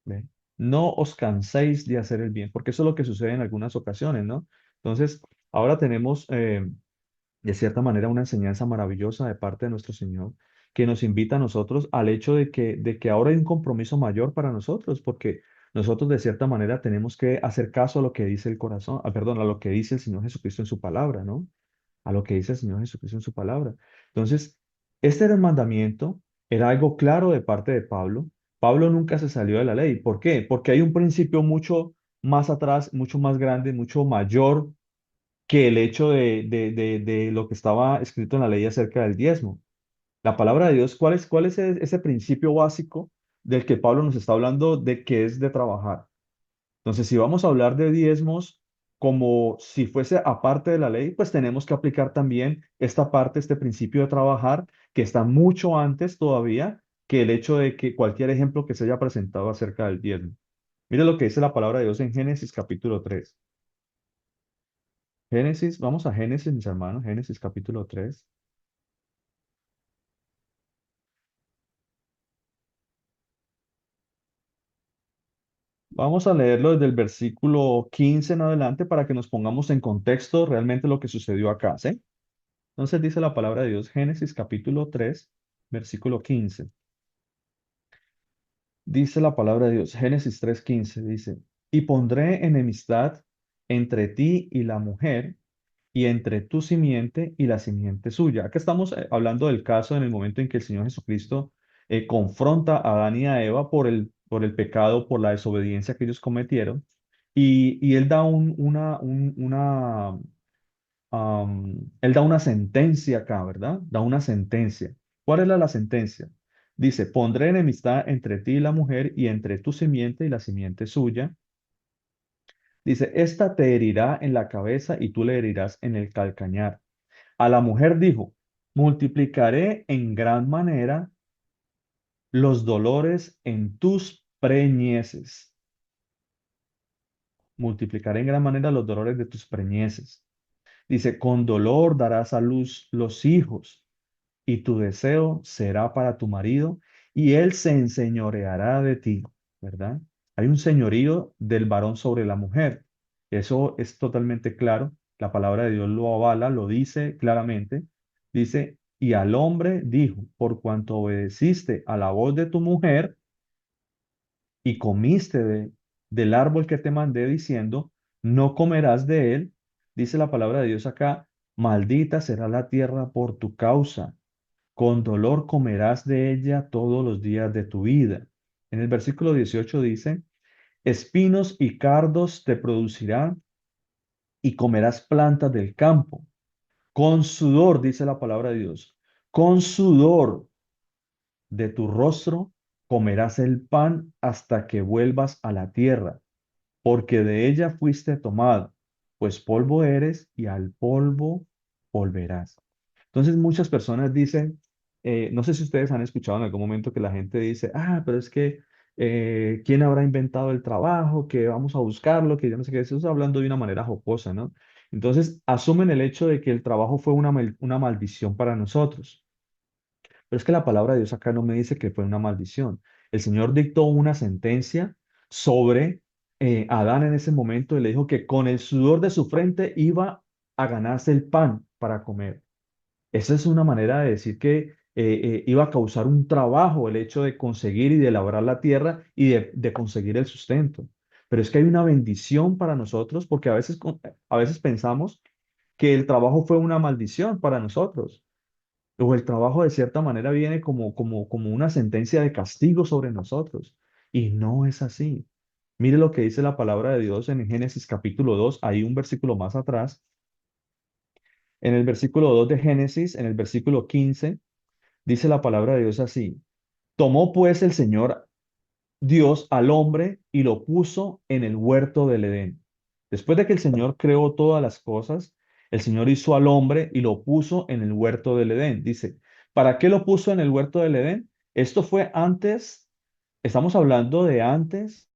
¿Ve? No os canséis de hacer el bien, porque eso es lo que sucede en algunas ocasiones, ¿no? Entonces, ahora tenemos de cierta manera una enseñanza maravillosa de parte de nuestro Señor, que nos invita a nosotros al hecho de que ahora hay un compromiso mayor para nosotros, porque nosotros de cierta manera tenemos que hacer caso a lo que dice el corazón, perdón, a lo que dice el Señor Jesucristo en su palabra, ¿no? A lo que dice el Señor Jesucristo en su palabra. Entonces, este era el mandamiento, era algo claro de parte de Pablo. Pablo nunca se salió de la ley. ¿Por qué? Porque hay un principio mucho más atrás, mucho más grande, mucho mayor que el hecho de lo que estaba escrito en la ley acerca del diezmo. La palabra de Dios, ¿cuál es ese principio básico del que Pablo nos está hablando de que es de trabajar? Entonces, si vamos a hablar de diezmos como si fuese aparte de la ley, pues tenemos que aplicar también esta parte, este principio de trabajar, que está mucho antes todavía que el hecho de que cualquier ejemplo que se haya presentado acerca del diezmo. Mire lo que dice la palabra de Dios en Génesis capítulo 3. Génesis, vamos a Génesis, mis hermanos, Génesis capítulo 3. Vamos a leerlo desde el versículo 15 en adelante para que nos pongamos en contexto realmente lo que sucedió acá, ¿sí? Entonces dice la palabra de Dios, Génesis capítulo 3, versículo 15. Dice la palabra de Dios, Génesis 3:15, dice, y pondré enemistad entre ti y la mujer, y entre tu simiente y la simiente suya. Acá estamos hablando del caso en el momento en que el Señor Jesucristo confronta a Adán y a Eva por el pecado, por la desobediencia que ellos cometieron, y Él da él da una sentencia acá, ¿verdad? Da una sentencia. ¿Cuál es la sentencia? Dice, pondré enemistad entre ti y la mujer y entre tu simiente y la simiente suya. Dice, esta te herirá en la cabeza y tú le herirás en el calcañar. A la mujer dijo, multiplicaré en gran manera los dolores en tus preñeces. Multiplicaré en gran manera los dolores de tus preñeces. Dice, con dolor darás a luz los hijos y tu deseo será para tu marido y él se enseñoreará de ti, ¿verdad? Hay un señorío del varón sobre la mujer. Eso es totalmente claro. La palabra de Dios lo avala, lo dice claramente. Dice, y al hombre dijo, por cuanto obedeciste a la voz de tu mujer y comiste del árbol que te mandé diciendo, no comerás de él, dice la palabra de Dios acá, maldita será la tierra por tu causa, con dolor comerás de ella todos los días de tu vida. En el versículo 18 dice, espinos y cardos te producirán y comerás plantas del campo. Con sudor, dice la palabra de Dios, con sudor de tu rostro comerás el pan hasta que vuelvas a la tierra, porque de ella fuiste tomado, pues polvo eres y al polvo volverás. Entonces muchas personas dicen, no sé si ustedes han escuchado en algún momento que la gente dice, pero es que, ¿quién habrá inventado el trabajo? Que vamos a buscarlo, que yo no sé qué, eso es hablando de una manera jocosa, ¿no? Entonces asumen el hecho de que el trabajo fue una maldición para nosotros. Pero es que la palabra de Dios acá no me dice que fue una maldición. El Señor dictó una sentencia sobre Adán en ese momento y le dijo que con el sudor de su frente iba a ganarse el pan para comer. Esa es una manera de decir que iba a causar un trabajo el hecho de conseguir y de labrar la tierra y de conseguir el sustento. Pero es que hay una bendición para nosotros porque a veces pensamos que el trabajo fue una maldición para nosotros o el trabajo de cierta manera viene como una sentencia de castigo sobre nosotros. Y no es así. Mire lo que dice la palabra de Dios en Génesis capítulo 2 ahí un versículo más atrás. En el versículo 2 de Génesis, en el versículo 15 dice la palabra de Dios así. Tomó pues el Señor Dios al hombre y lo puso en el huerto del Edén. Después de que el Señor creó todas las cosas, El Señor hizo al hombre y lo puso en el huerto del Edén. Dice, ¿para qué lo puso en el huerto del Edén? Esto fue antes, estamos hablando de antes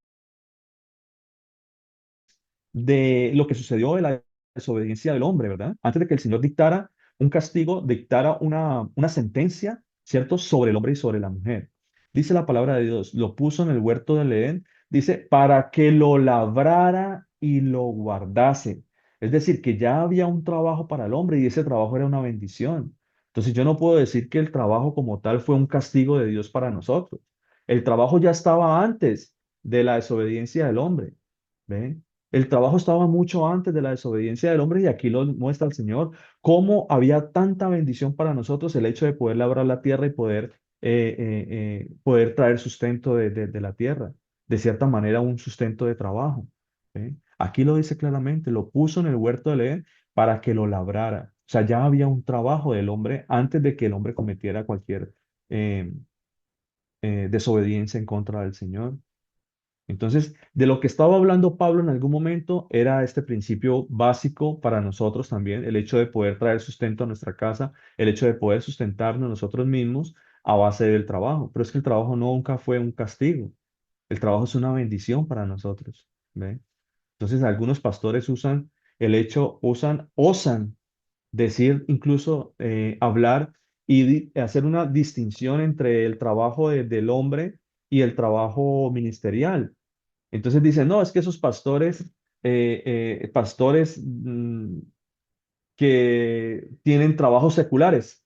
de lo que sucedió de la desobediencia del hombre, ¿verdad? Antes de que el Señor dictara un castigo, dictara una sentencia, ¿cierto? Sobre el hombre y sobre la mujer. Dice la palabra de Dios, lo puso en el huerto del Edén, dice, para que lo labrara y lo guardase. Es decir, que ya había un trabajo para el hombre y ese trabajo era una bendición. Entonces yo no puedo decir que el trabajo como tal fue un castigo de Dios para nosotros. El trabajo ya estaba antes de la desobediencia del hombre. ¿Ven? El trabajo estaba mucho antes de la desobediencia del hombre y aquí lo muestra el Señor, cómo había tanta bendición para nosotros el hecho de poder labrar la tierra y poder traer sustento de la tierra, de cierta manera un sustento de trabajo. ¿Ven? Aquí lo dice claramente, lo puso en el huerto de Edén para que lo labrara. O sea, ya había un trabajo del hombre antes de que el hombre cometiera cualquier eh, desobediencia en contra del Señor. Entonces, de lo que estaba hablando Pablo en algún momento era este principio básico para nosotros también, el hecho de poder traer sustento a nuestra casa, el hecho de poder sustentarnos nosotros mismos a base del trabajo. Pero es que el trabajo nunca fue un castigo. El trabajo es una bendición para nosotros. ¿Ve? Entonces, algunos pastores usan osan decir, incluso hablar y hacer una distinción entre el trabajo del hombre y el trabajo ministerial. Entonces dicen, no, es que esos pastores que tienen trabajos seculares,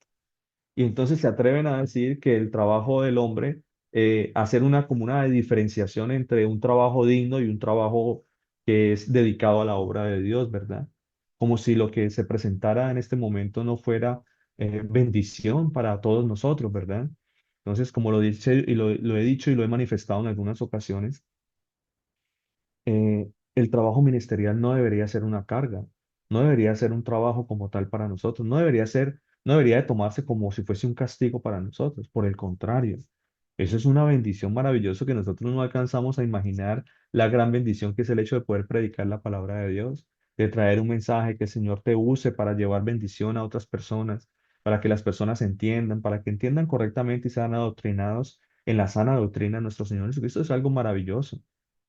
y entonces se atreven a decir que el trabajo del hombre, hacer una como una diferenciación entre un trabajo digno y un trabajo que es dedicado a la obra de Dios, ¿verdad? Como si lo que se presentara en este momento no fuera bendición para todos nosotros, ¿verdad? Entonces, como lo dice y lo he dicho y lo he manifestado en algunas ocasiones, el trabajo ministerial no debería ser una carga, no debería ser un trabajo como tal para nosotros, no debería de tomarse como si fuese un castigo para nosotros, por el contrario, eso es una bendición maravillosa que nosotros no alcanzamos a imaginar la gran bendición que es el hecho de poder predicar la palabra de Dios, de traer un mensaje que el Señor te use para llevar bendición a otras personas, para que las personas entiendan, para que entiendan correctamente y sean adoctrinados en la sana doctrina de nuestro Señor Jesucristo. Es algo maravilloso.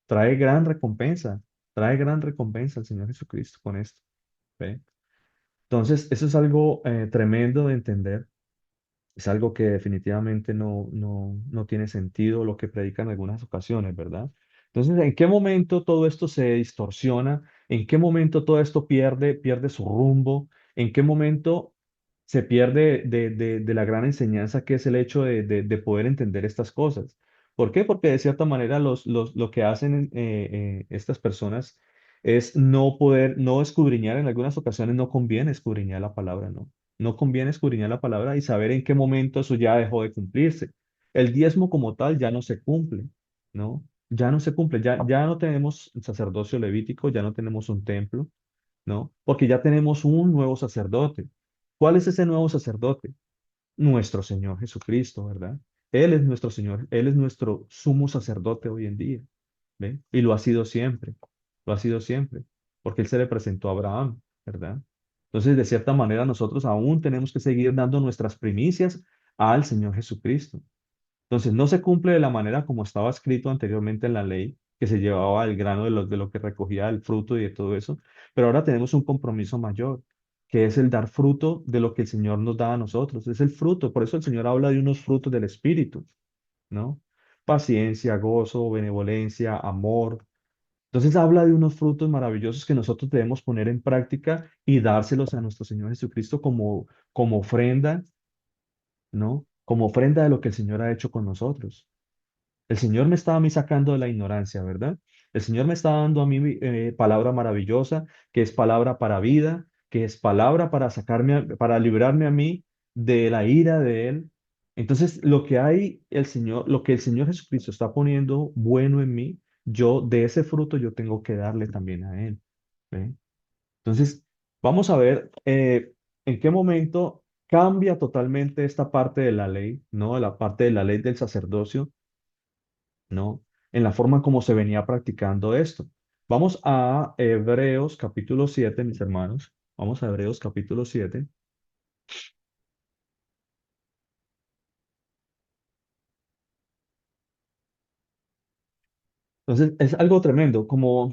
Trae gran recompensa, trae gran recompensa al Señor Jesucristo con esto. ¿Ve? Entonces, eso es algo tremendo de entender. Es algo que definitivamente no tiene sentido lo que predican en algunas ocasiones, ¿verdad? Entonces, ¿en qué momento todo esto se distorsiona? ¿En qué momento todo esto pierde su rumbo? ¿En qué momento se pierde de la gran enseñanza que es el hecho de poder entender estas cosas? ¿Por qué? Porque de cierta manera lo que hacen estas personas es no escudriñar, en algunas ocasiones no conviene escudriñar la palabra, ¿no? No conviene escudriñar la palabra y saber en qué momento eso ya dejó de cumplirse. El diezmo como tal ya no se cumple, ¿no? Ya no se cumple, ya no tenemos un sacerdocio levítico, ya no tenemos un templo, ¿no? Porque ya tenemos un nuevo sacerdote. ¿Cuál es ese nuevo sacerdote? Nuestro Señor Jesucristo, ¿verdad? Él es nuestro Señor, Él es nuestro sumo sacerdote hoy en día, ¿ve? Y lo ha sido siempre, porque Él se le presentó a Abraham, ¿verdad? Entonces, de cierta manera, nosotros aún tenemos que seguir dando nuestras primicias al Señor Jesucristo. Entonces, no se cumple de la manera como estaba escrito anteriormente en la ley, que se llevaba el grano de lo que recogía el fruto y de todo eso, pero ahora tenemos un compromiso mayor, que es el dar fruto de lo que el Señor nos da a nosotros. Es el fruto, por eso el Señor habla de unos frutos del Espíritu, ¿no? Paciencia, gozo, benevolencia, amor. Entonces habla de unos frutos maravillosos que nosotros debemos poner en práctica y dárselos a nuestro Señor Jesucristo como ofrenda, ¿no? Como ofrenda de lo que el Señor ha hecho con nosotros. El Señor me estaba a mí sacando de la ignorancia, ¿verdad? El Señor me está dando a mí palabra maravillosa, que es palabra para vida, que es palabra para para librarme a mí de la ira de Él. Entonces, lo que el Señor Jesucristo está poniendo bueno en mí, yo de ese fruto yo tengo que darle también a Él. ¿Ve? Entonces, vamos a ver en qué momento cambia totalmente esta parte de la ley, ¿no? La parte de la ley del sacerdocio, ¿no? En la forma como se venía practicando esto. Vamos a Hebreos capítulo 7, mis hermanos. Vamos a Hebreos capítulo 7. Entonces, es algo tremendo, como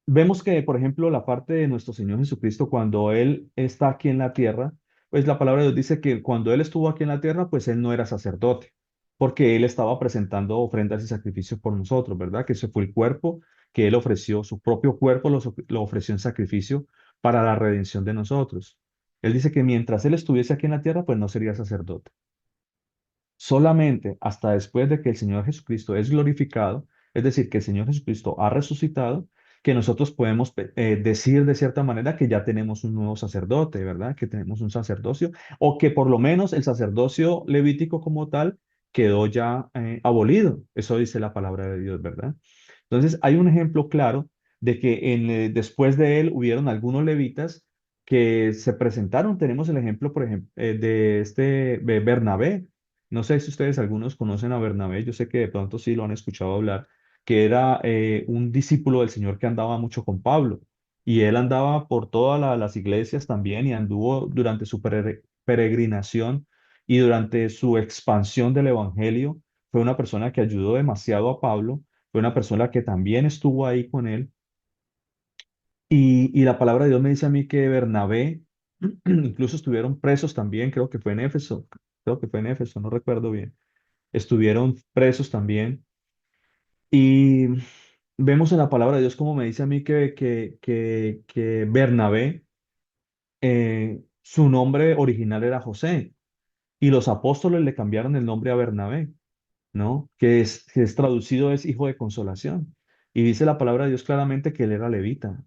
vemos que, por ejemplo, la parte de nuestro Señor Jesucristo, cuando Él está aquí en la tierra, pues la palabra de Dios dice que cuando Él estuvo aquí en la tierra, pues Él no era sacerdote, porque Él estaba presentando ofrendas y sacrificios por nosotros, ¿verdad? Que ese fue el cuerpo que Él ofreció, su propio cuerpo lo ofreció en sacrificio para la redención de nosotros. Él dice que mientras Él estuviese aquí en la tierra, pues no sería sacerdote. Solamente hasta después de que el Señor Jesucristo es glorificado, es decir, que el Señor Jesucristo ha resucitado, que nosotros podemos decir de cierta manera que ya tenemos un nuevo sacerdote, ¿verdad? Que tenemos un sacerdocio, o que por lo menos el sacerdocio levítico como tal quedó ya abolido. Eso dice la palabra de Dios, ¿verdad? Entonces, hay un ejemplo claro de que después de él hubieron algunos levitas que se presentaron. Tenemos el ejemplo, por ejemplo, de Bernabé. No sé si ustedes algunos conocen a Bernabé, yo sé que de pronto sí lo han escuchado hablar, que era un discípulo del Señor que andaba mucho con Pablo. Y él andaba por todas las iglesias también y anduvo durante su peregrinación y durante su expansión del Evangelio. Fue una persona que ayudó demasiado a Pablo, fue una persona que también estuvo ahí con él. Y la palabra de Dios me dice a mí que Bernabé, incluso estuvieron presos también, creo que fue en Éfeso, no recuerdo bien, estuvieron presos también. Y vemos en la palabra de Dios como me dice a mí que Bernabé, su nombre original era José, y los apóstoles le cambiaron el nombre a Bernabé, ¿no? Que es traducido es hijo de consolación. Y dice la palabra de Dios claramente que él era levita.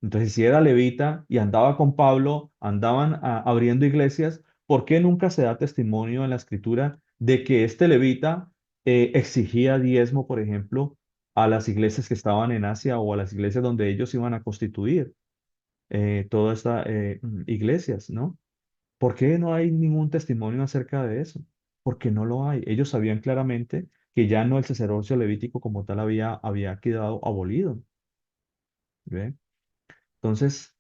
Entonces, si era levita y andaba con Pablo, andaban abriendo iglesias, ¿por qué nunca se da testimonio en la escritura de que este levita exigía diezmo, por ejemplo, a las iglesias que estaban en Asia o a las iglesias donde ellos iban a constituir todas estas iglesias, ¿no? ¿Por qué no hay ningún testimonio acerca de eso? Porque no lo hay. Ellos sabían claramente que ya no el sacerdocio levítico como tal había quedado abolido. ¿Ve? Entonces,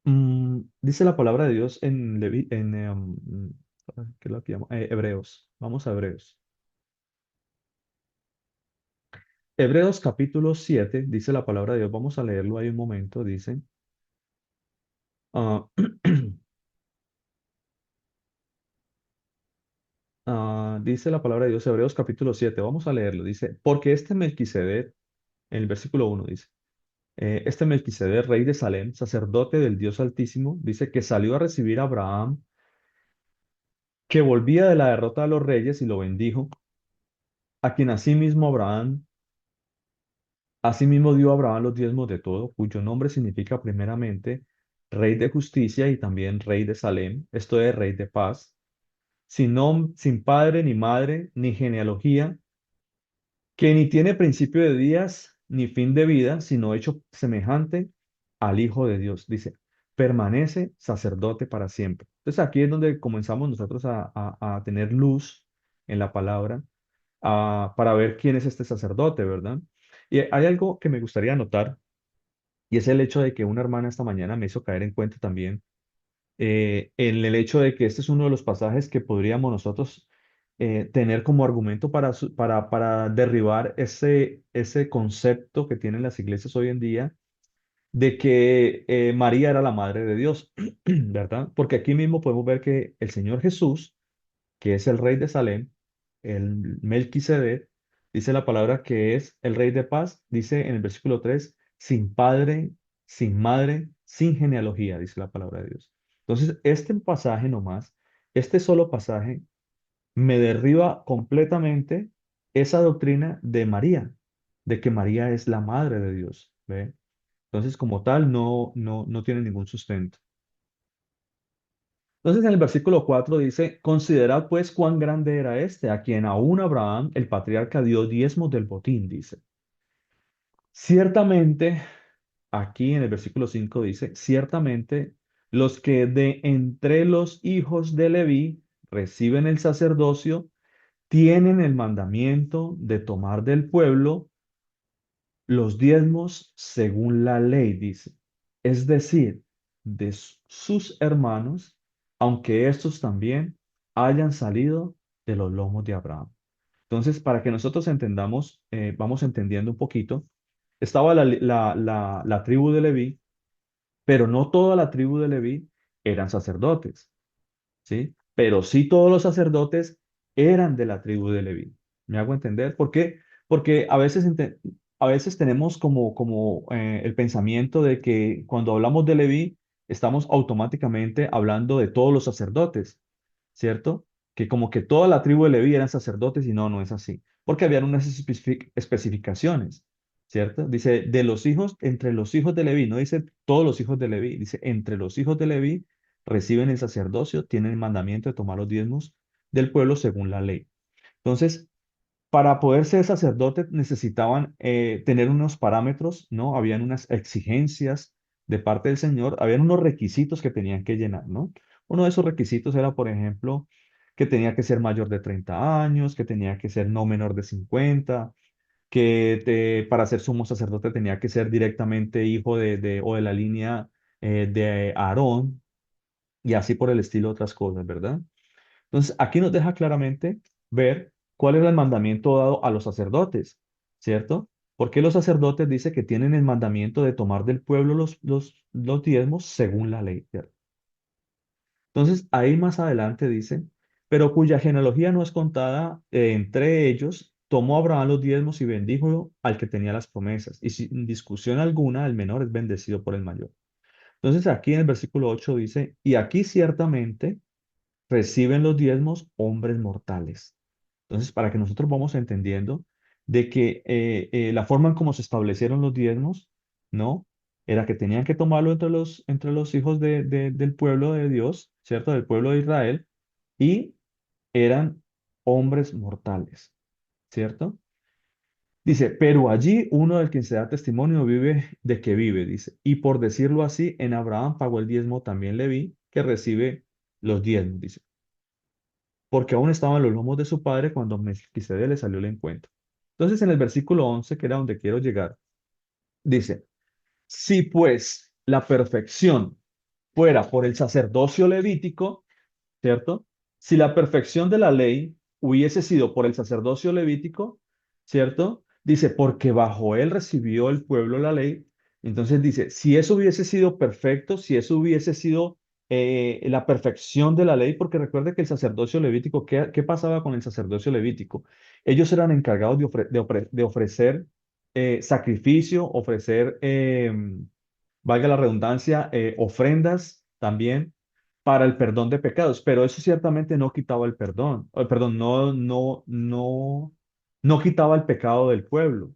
dice la palabra de Dios ¿qué es lo que llamo? Hebreos. Vamos a Hebreos. Hebreos capítulo 7, dice la palabra de Dios. Vamos a leerlo ahí un momento. Dice, ah, dice la palabra de Dios, Hebreos capítulo 7. Vamos a leerlo. Dice, porque este Melquisedec, en el versículo 1 dice, este Melquisedec, rey de Salem, sacerdote del Dios Altísimo, dice que salió a recibir a Abraham, que volvía de la derrota de los reyes y lo bendijo, a quien asimismo dio a Abraham los diezmos de todo, cuyo nombre significa primeramente rey de justicia y también rey de Salem, esto es rey de paz, sin padre ni madre ni genealogía, que ni tiene principio de días ni fin de vida, sino hecho semejante al Hijo de Dios. Dice, permanece sacerdote para siempre. Entonces aquí es donde comenzamos nosotros a tener luz en la palabra, para ver quién es este sacerdote, ¿verdad? Y hay algo que me gustaría anotar, y es el hecho de que una hermana esta mañana me hizo caer en cuenta también, en el hecho de que este es uno de los pasajes que podríamos nosotros tener como argumento para derribar ese concepto que tienen las iglesias hoy en día de que María era la madre de Dios, ¿verdad? Porque aquí mismo podemos ver que el Señor Jesús, que es el rey de Salem, el Melquisedec, dice la palabra que es el rey de paz, dice en el versículo 3 sin padre, sin madre, sin genealogía, dice la palabra de Dios. Entonces, este pasaje nomás, este solo pasaje, me derriba completamente esa doctrina de María, de que María es la madre de Dios, ¿ve? Entonces, como tal, no tiene ningún sustento. Entonces, en el versículo 4 dice, considerad pues cuán grande era este, a quien aún Abraham, el patriarca, dio diezmos del botín, dice. Ciertamente, aquí en el versículo 5 dice, ciertamente los que de entre los hijos de Leví reciben el sacerdocio, tienen el mandamiento de tomar del pueblo los diezmos según la ley, dice. Es decir, de sus hermanos, aunque estos también hayan salido de los lomos de Abraham. Entonces, para que nosotros entendamos, vamos entendiendo un poquito, estaba la tribu de Leví, pero no toda la tribu de Leví eran sacerdotes, ¿sí? Pero sí todos los sacerdotes eran de la tribu de Leví. ¿Me hago entender? ¿Por qué? Porque a veces tenemos como el pensamiento de que cuando hablamos de Leví, estamos automáticamente hablando de todos los sacerdotes, ¿cierto? Que como que toda la tribu de Leví eran sacerdotes y no, no es así. Porque habían unas especificaciones, ¿cierto? Dice, de los hijos, entre los hijos de Leví, no dice todos los hijos de Leví, dice, entre los hijos de Leví reciben el sacerdocio, tienen el mandamiento de tomar los diezmos del pueblo según la ley. Entonces, para poder ser sacerdote necesitaban tener unos parámetros, ¿no? Habían unas exigencias de parte del Señor, habían unos requisitos que tenían que llenar, ¿no? Uno de esos requisitos era, por ejemplo, que tenía que ser mayor de 30 años, que tenía que ser no menor de 50, para ser sumo sacerdote tenía que ser directamente hijo o de la línea de Aarón, y así por el estilo otras cosas, ¿verdad? Entonces, aquí nos deja claramente ver cuál es el mandamiento dado a los sacerdotes, ¿cierto? Porque los sacerdotes dice que tienen el mandamiento de tomar del pueblo los diezmos según la ley, ¿cierto? Entonces, ahí más adelante dice, pero cuya genealogía no es contada entre ellos, tomó Abraham los diezmos y bendijo al que tenía las promesas. Y sin discusión alguna, el menor es bendecido por el mayor. Entonces, aquí en el versículo 8 dice, y aquí ciertamente reciben los diezmos hombres mortales. Entonces, para que nosotros vamos entendiendo de que la forma en cómo se establecieron los diezmos, ¿no? Era que tenían que tomarlo entre los hijos del pueblo de Dios, ¿cierto? Del pueblo de Israel, y eran hombres mortales, ¿cierto? Dice, pero allí uno del quien se da testimonio vive de que vive, dice. Y por decirlo así, en Abraham pagó el diezmo también Leví, que recibe los diezmos, dice, porque aún estaba en los lomos de su padre cuando Melquisedec le salió el encuentro. Entonces, en el versículo 11, que era donde quiero llegar, dice, si pues la perfección fuera por el sacerdocio levítico, ¿cierto? Si la perfección de la ley hubiese sido por el sacerdocio levítico, ¿cierto? Dice, porque bajo él recibió el pueblo la ley. Entonces dice, si eso hubiese sido perfecto, si eso hubiese sido la perfección de la ley, porque recuerde que el sacerdocio levítico, ¿qué pasaba con el sacerdocio levítico? Ellos eran encargados de ofrecer sacrificio, ofrecer, valga la redundancia, ofrendas también para el perdón de pecados, pero eso ciertamente no quitaba el perdón, perdón, no quitaba el pecado del pueblo.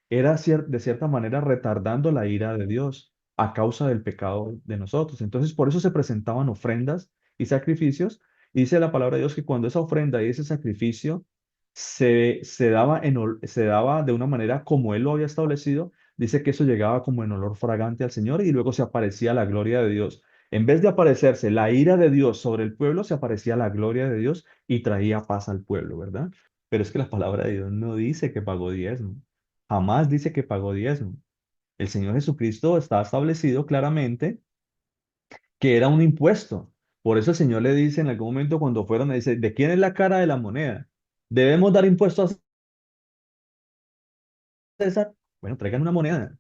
Era de cierta manera retardando la ira de Dios a causa del pecado de nosotros. Entonces, por eso se presentaban ofrendas y sacrificios. Y dice la palabra de Dios que cuando esa ofrenda y ese sacrificio se daba de una manera como Él lo había establecido, dice que eso llegaba como en olor fragante al Señor y luego se aparecía la gloria de Dios. En vez de aparecerse la ira de Dios sobre el pueblo, se aparecía la gloria de Dios y traía paz al pueblo, ¿verdad? Pero es que la palabra de Dios no dice que pagó diezmo. Jamás dice que pagó diezmo. El Señor Jesucristo está establecido claramente que era un impuesto. Por eso el Señor le dice en algún momento cuando fueron, le dice, ¿de quién es la cara de la moneda? ¿Debemos dar impuestos a César? Bueno, traigan una moneda.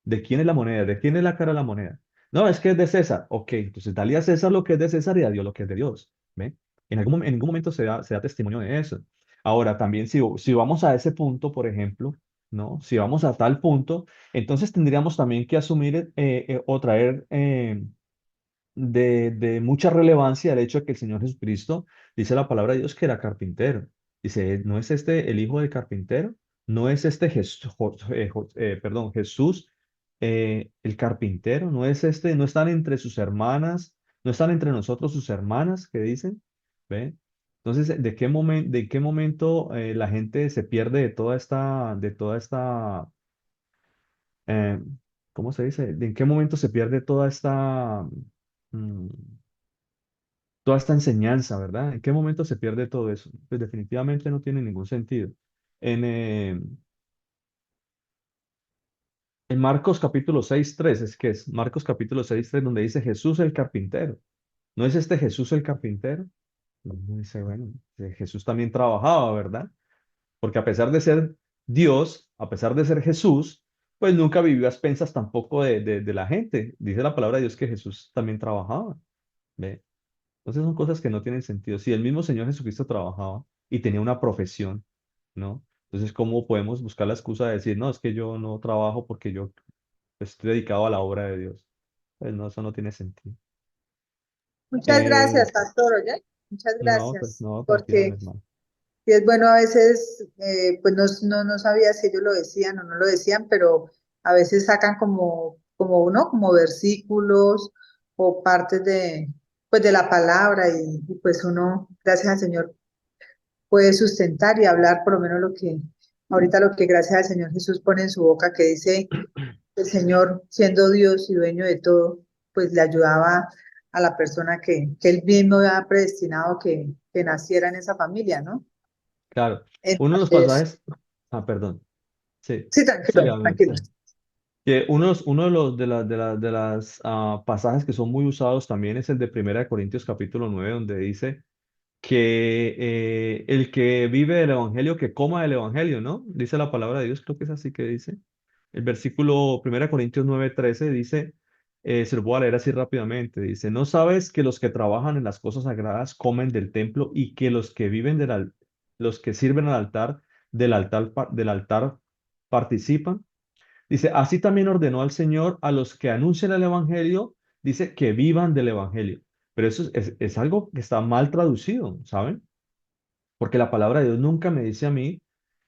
¿De quién es la moneda? ¿De quién es la cara de la moneda? No, es que es de César. Ok, entonces dale a César lo que es de César y a Dios lo que es de Dios. ¿Ve? En ningún momento se da testimonio de eso. Ahora, también si vamos a ese punto, por ejemplo, ¿no? Si vamos a tal punto, entonces tendríamos también que asumir o traer de mucha relevancia el hecho de que el Señor Jesucristo, dice la palabra de Dios, que era carpintero. Dice, ¿no es este el hijo del carpintero? ¿No es este perdón, Jesús el carpintero? ¿No es este, no están entre sus hermanas, no están entre nosotros sus hermanas que dicen? ¿Ve? Entonces, ¿de qué momento la gente se pierde de toda esta, eh, ¿cómo se dice? ¿En qué momento se pierde mm, toda esta enseñanza, ¿verdad? ¿En qué momento se pierde todo eso? Pues definitivamente no tiene ningún sentido. En, En Marcos capítulo 6:3 es que es Marcos capítulo 6:3 donde dice Jesús el carpintero. ¿No es este Jesús el carpintero? Y uno dice, bueno, Jesús también trabajaba, ¿verdad? Porque a pesar de ser Dios, a pesar de ser Jesús, pues nunca vivió a expensas tampoco de la gente. Dice la palabra de Dios que Jesús también trabajaba. ¿Ve? Entonces son cosas que no tienen sentido. Si el mismo Señor Jesucristo trabajaba y tenía una profesión, ¿no? Entonces, ¿cómo podemos buscar la excusa de decir, no, es que yo no trabajo porque yo estoy dedicado a la obra de Dios? Pues no, eso no tiene sentido. Muchas Eh, gracias, pastor, ¿oye? Muchas no, pues gracias, no, tranquila, mi porque hermano. sí es bueno a veces, pues no sabía si ellos lo decían o no lo decían, pero a veces sacan como uno, como versículos o partes pues de la palabra y pues uno, gracias al Señor, puede sustentar y hablar por lo menos ahorita lo que gracias al Señor Jesús pone en su boca, que dice el Señor, siendo Dios y dueño de todo, pues le ayudaba a la persona que él mismo había predestinado que naciera en esa familia, ¿no? Claro, uno de los Entonces, pasajes, perdón, sí, sí, tranquilo, sígame, tranquilo. que uno de las pasajes que son muy usados también es el de Primera de Corintios capítulo 9 donde dice que el que vive del evangelio, que coma del evangelio, ¿no? Dice la palabra de Dios, creo que es así que dice. El versículo 1 Corintios 9:13 dice, se lo voy a leer así rápidamente, dice, ¿no sabes que los que trabajan en las cosas sagradas comen del templo y que los que viven los que sirven al altar, del altar participan? Dice, así también ordenó al Señor a los que anuncian el evangelio, dice, que vivan del evangelio. Pero eso es algo que está mal traducido, ¿saben? Porque la palabra de Dios nunca me dice a mí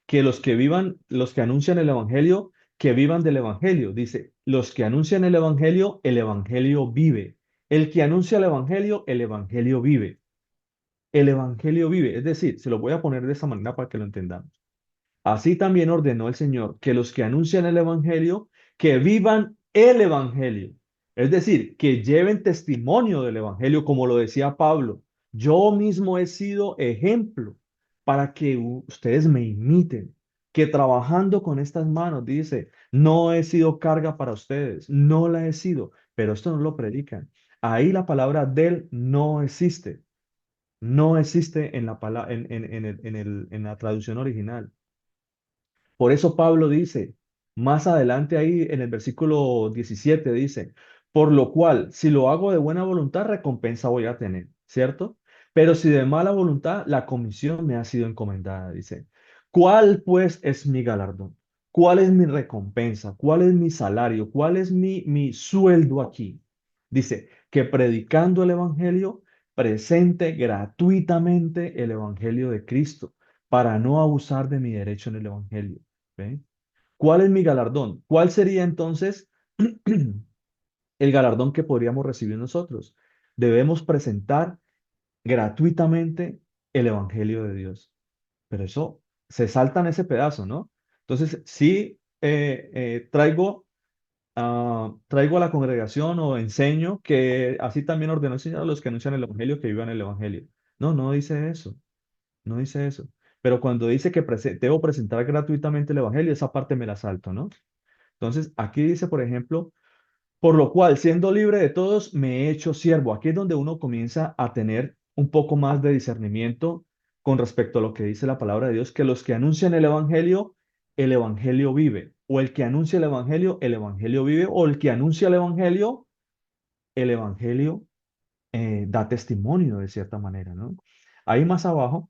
que los que anuncian el evangelio, que vivan del evangelio. Dice, los que anuncian el evangelio vive. El que anuncia el evangelio vive. El evangelio vive. Es decir, se lo voy a poner de esa manera para que lo entendamos. Así también ordenó el Señor que los que anuncian el evangelio, que vivan el evangelio. Es decir, que lleven testimonio del evangelio, como lo decía Pablo. Yo mismo he sido ejemplo para que ustedes me imiten, que trabajando con estas manos, dice, no he sido carga para ustedes, no la he sido, pero esto no lo predican. Ahí la palabra del no existe, no existe en la, en la traducción original. Por eso Pablo dice, más adelante ahí en el versículo 17 dice, por lo cual, si lo hago de buena voluntad, recompensa voy a tener, ¿cierto? Pero si de mala voluntad, la comisión me ha sido encomendada, dice. ¿Cuál pues es mi galardón? ¿Cuál es mi recompensa? ¿Cuál es mi salario? ¿Cuál es mi sueldo aquí? Dice, que predicando el evangelio, presente gratuitamente el evangelio de Cristo, para no abusar de mi derecho en el evangelio. ¿Ve? ¿Cuál es mi galardón? ¿Cuál sería entonces el galardón que podríamos recibir nosotros? Debemos presentar gratuitamente el Evangelio de Dios. Pero eso se salta en ese pedazo, ¿no? Entonces, sí traigo a la congregación o enseño que así también ordenó el Señor a los que anuncian el Evangelio que vivan el Evangelio. No, no dice eso. No dice eso. Pero cuando dice que debo presentar gratuitamente el Evangelio, esa parte me la salto, ¿no? Entonces, aquí dice, por ejemplo, por lo cual, siendo libre de todos, me he hecho siervo. Aquí es donde uno comienza a tener un poco más de discernimiento con respecto a lo que dice la palabra de Dios, que los que anuncian el Evangelio vive. O el que anuncia el Evangelio vive. O el que anuncia el Evangelio da testimonio de cierta manera, ¿no? Ahí más abajo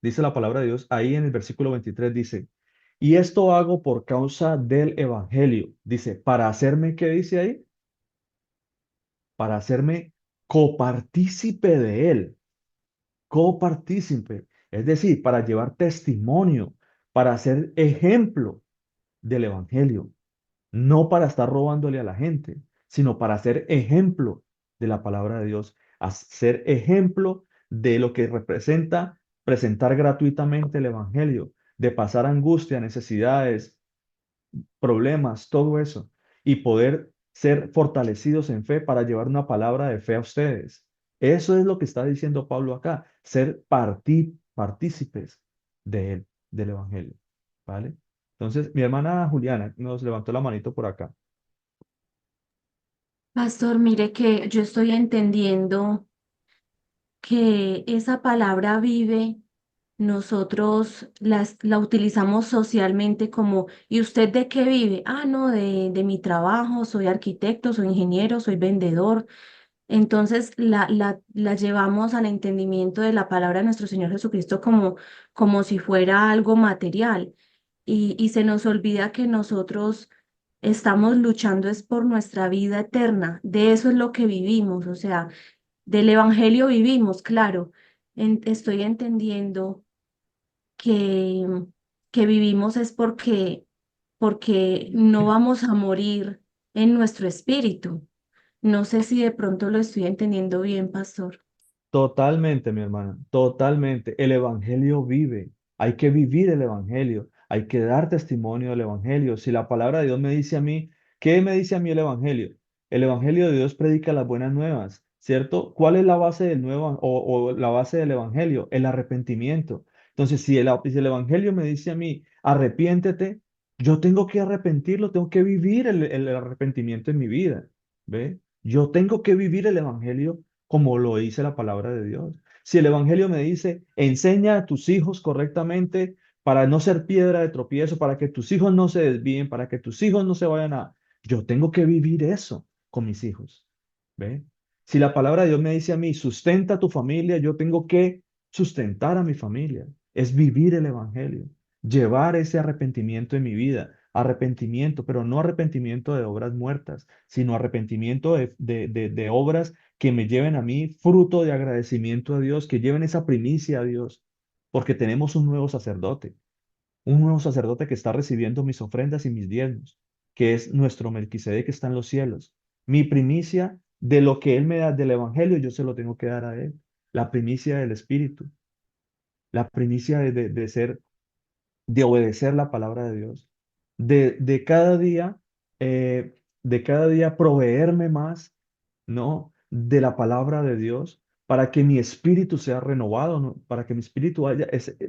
dice la palabra de Dios, ahí en el versículo 23 dice, y esto hago por causa del evangelio. Dice, para hacerme, ¿qué dice ahí? Para hacerme copartícipe de él, copartícipe. Es decir, para llevar testimonio, para ser ejemplo del evangelio, no para estar robándole a la gente, sino para ser ejemplo de la palabra de Dios, a ser ejemplo de lo que representa presentar gratuitamente el evangelio, de pasar angustia, necesidades, problemas, todo eso, y poder ser fortalecidos en fe para llevar una palabra de fe a ustedes. Eso es lo que está diciendo Pablo acá, ser partícipes de él, del evangelio, ¿vale? Entonces, mi hermana Juliana nos levantó la manito por acá. Pastor, mire que yo estoy entendiendo que esa palabra vive, nosotros la utilizamos socialmente como, ¿y usted de qué vive? Ah, no, de mi trabajo, soy arquitecto, soy ingeniero, soy vendedor. Entonces la llevamos al entendimiento de la palabra de nuestro Señor Jesucristo como si fuera algo material. Y se nos olvida que nosotros estamos luchando es por nuestra vida eterna. De eso es lo que vivimos, o sea, del Evangelio vivimos, claro. Estoy entendiendo que, que vivimos es porque no vamos a morir en nuestro espíritu. No sé si de pronto lo estoy entendiendo bien, pastor. Totalmente, mi hermana, totalmente. El evangelio vive. Hay que vivir el evangelio. Hay que dar testimonio del evangelio. Si la palabra de Dios me dice a mí, ¿qué me dice a mí el evangelio? El evangelio de Dios predica las buenas nuevas, ¿cierto? ¿Cuál es la base del nuevo o la base del evangelio? El arrepentimiento. Entonces, si el evangelio me dice a mí, arrepiéntete, yo tengo que arrepentirlo, tengo que vivir el arrepentimiento en mi vida. ¿Ve? Yo tengo que vivir el evangelio como lo dice la palabra de Dios. Si el Evangelio me dice, enseña a tus hijos correctamente para no ser piedra de tropiezo, para que tus hijos no se desvíen, para que tus hijos no se vayan a... Yo tengo que vivir eso con mis hijos. ¿Ve? Si la palabra de Dios me dice a mí, sustenta a tu familia, yo tengo que sustentar a mi familia. Es vivir el Evangelio, llevar ese arrepentimiento en mi vida. Arrepentimiento, pero no arrepentimiento de obras muertas, sino arrepentimiento de obras que me lleven a mí fruto de agradecimiento a Dios, que lleven esa primicia a Dios, porque tenemos un nuevo sacerdote que está recibiendo mis ofrendas y mis diezmos, que es nuestro Melquisedec que está en los cielos. Mi primicia de lo que Él me da del Evangelio, yo se lo tengo que dar a Él. La primicia del Espíritu, la primicia de ser, de obedecer la palabra de Dios, de cada día, de cada día proveerme más, ¿no? De la palabra de Dios para que mi espíritu sea renovado, ¿no? Para que mi espíritu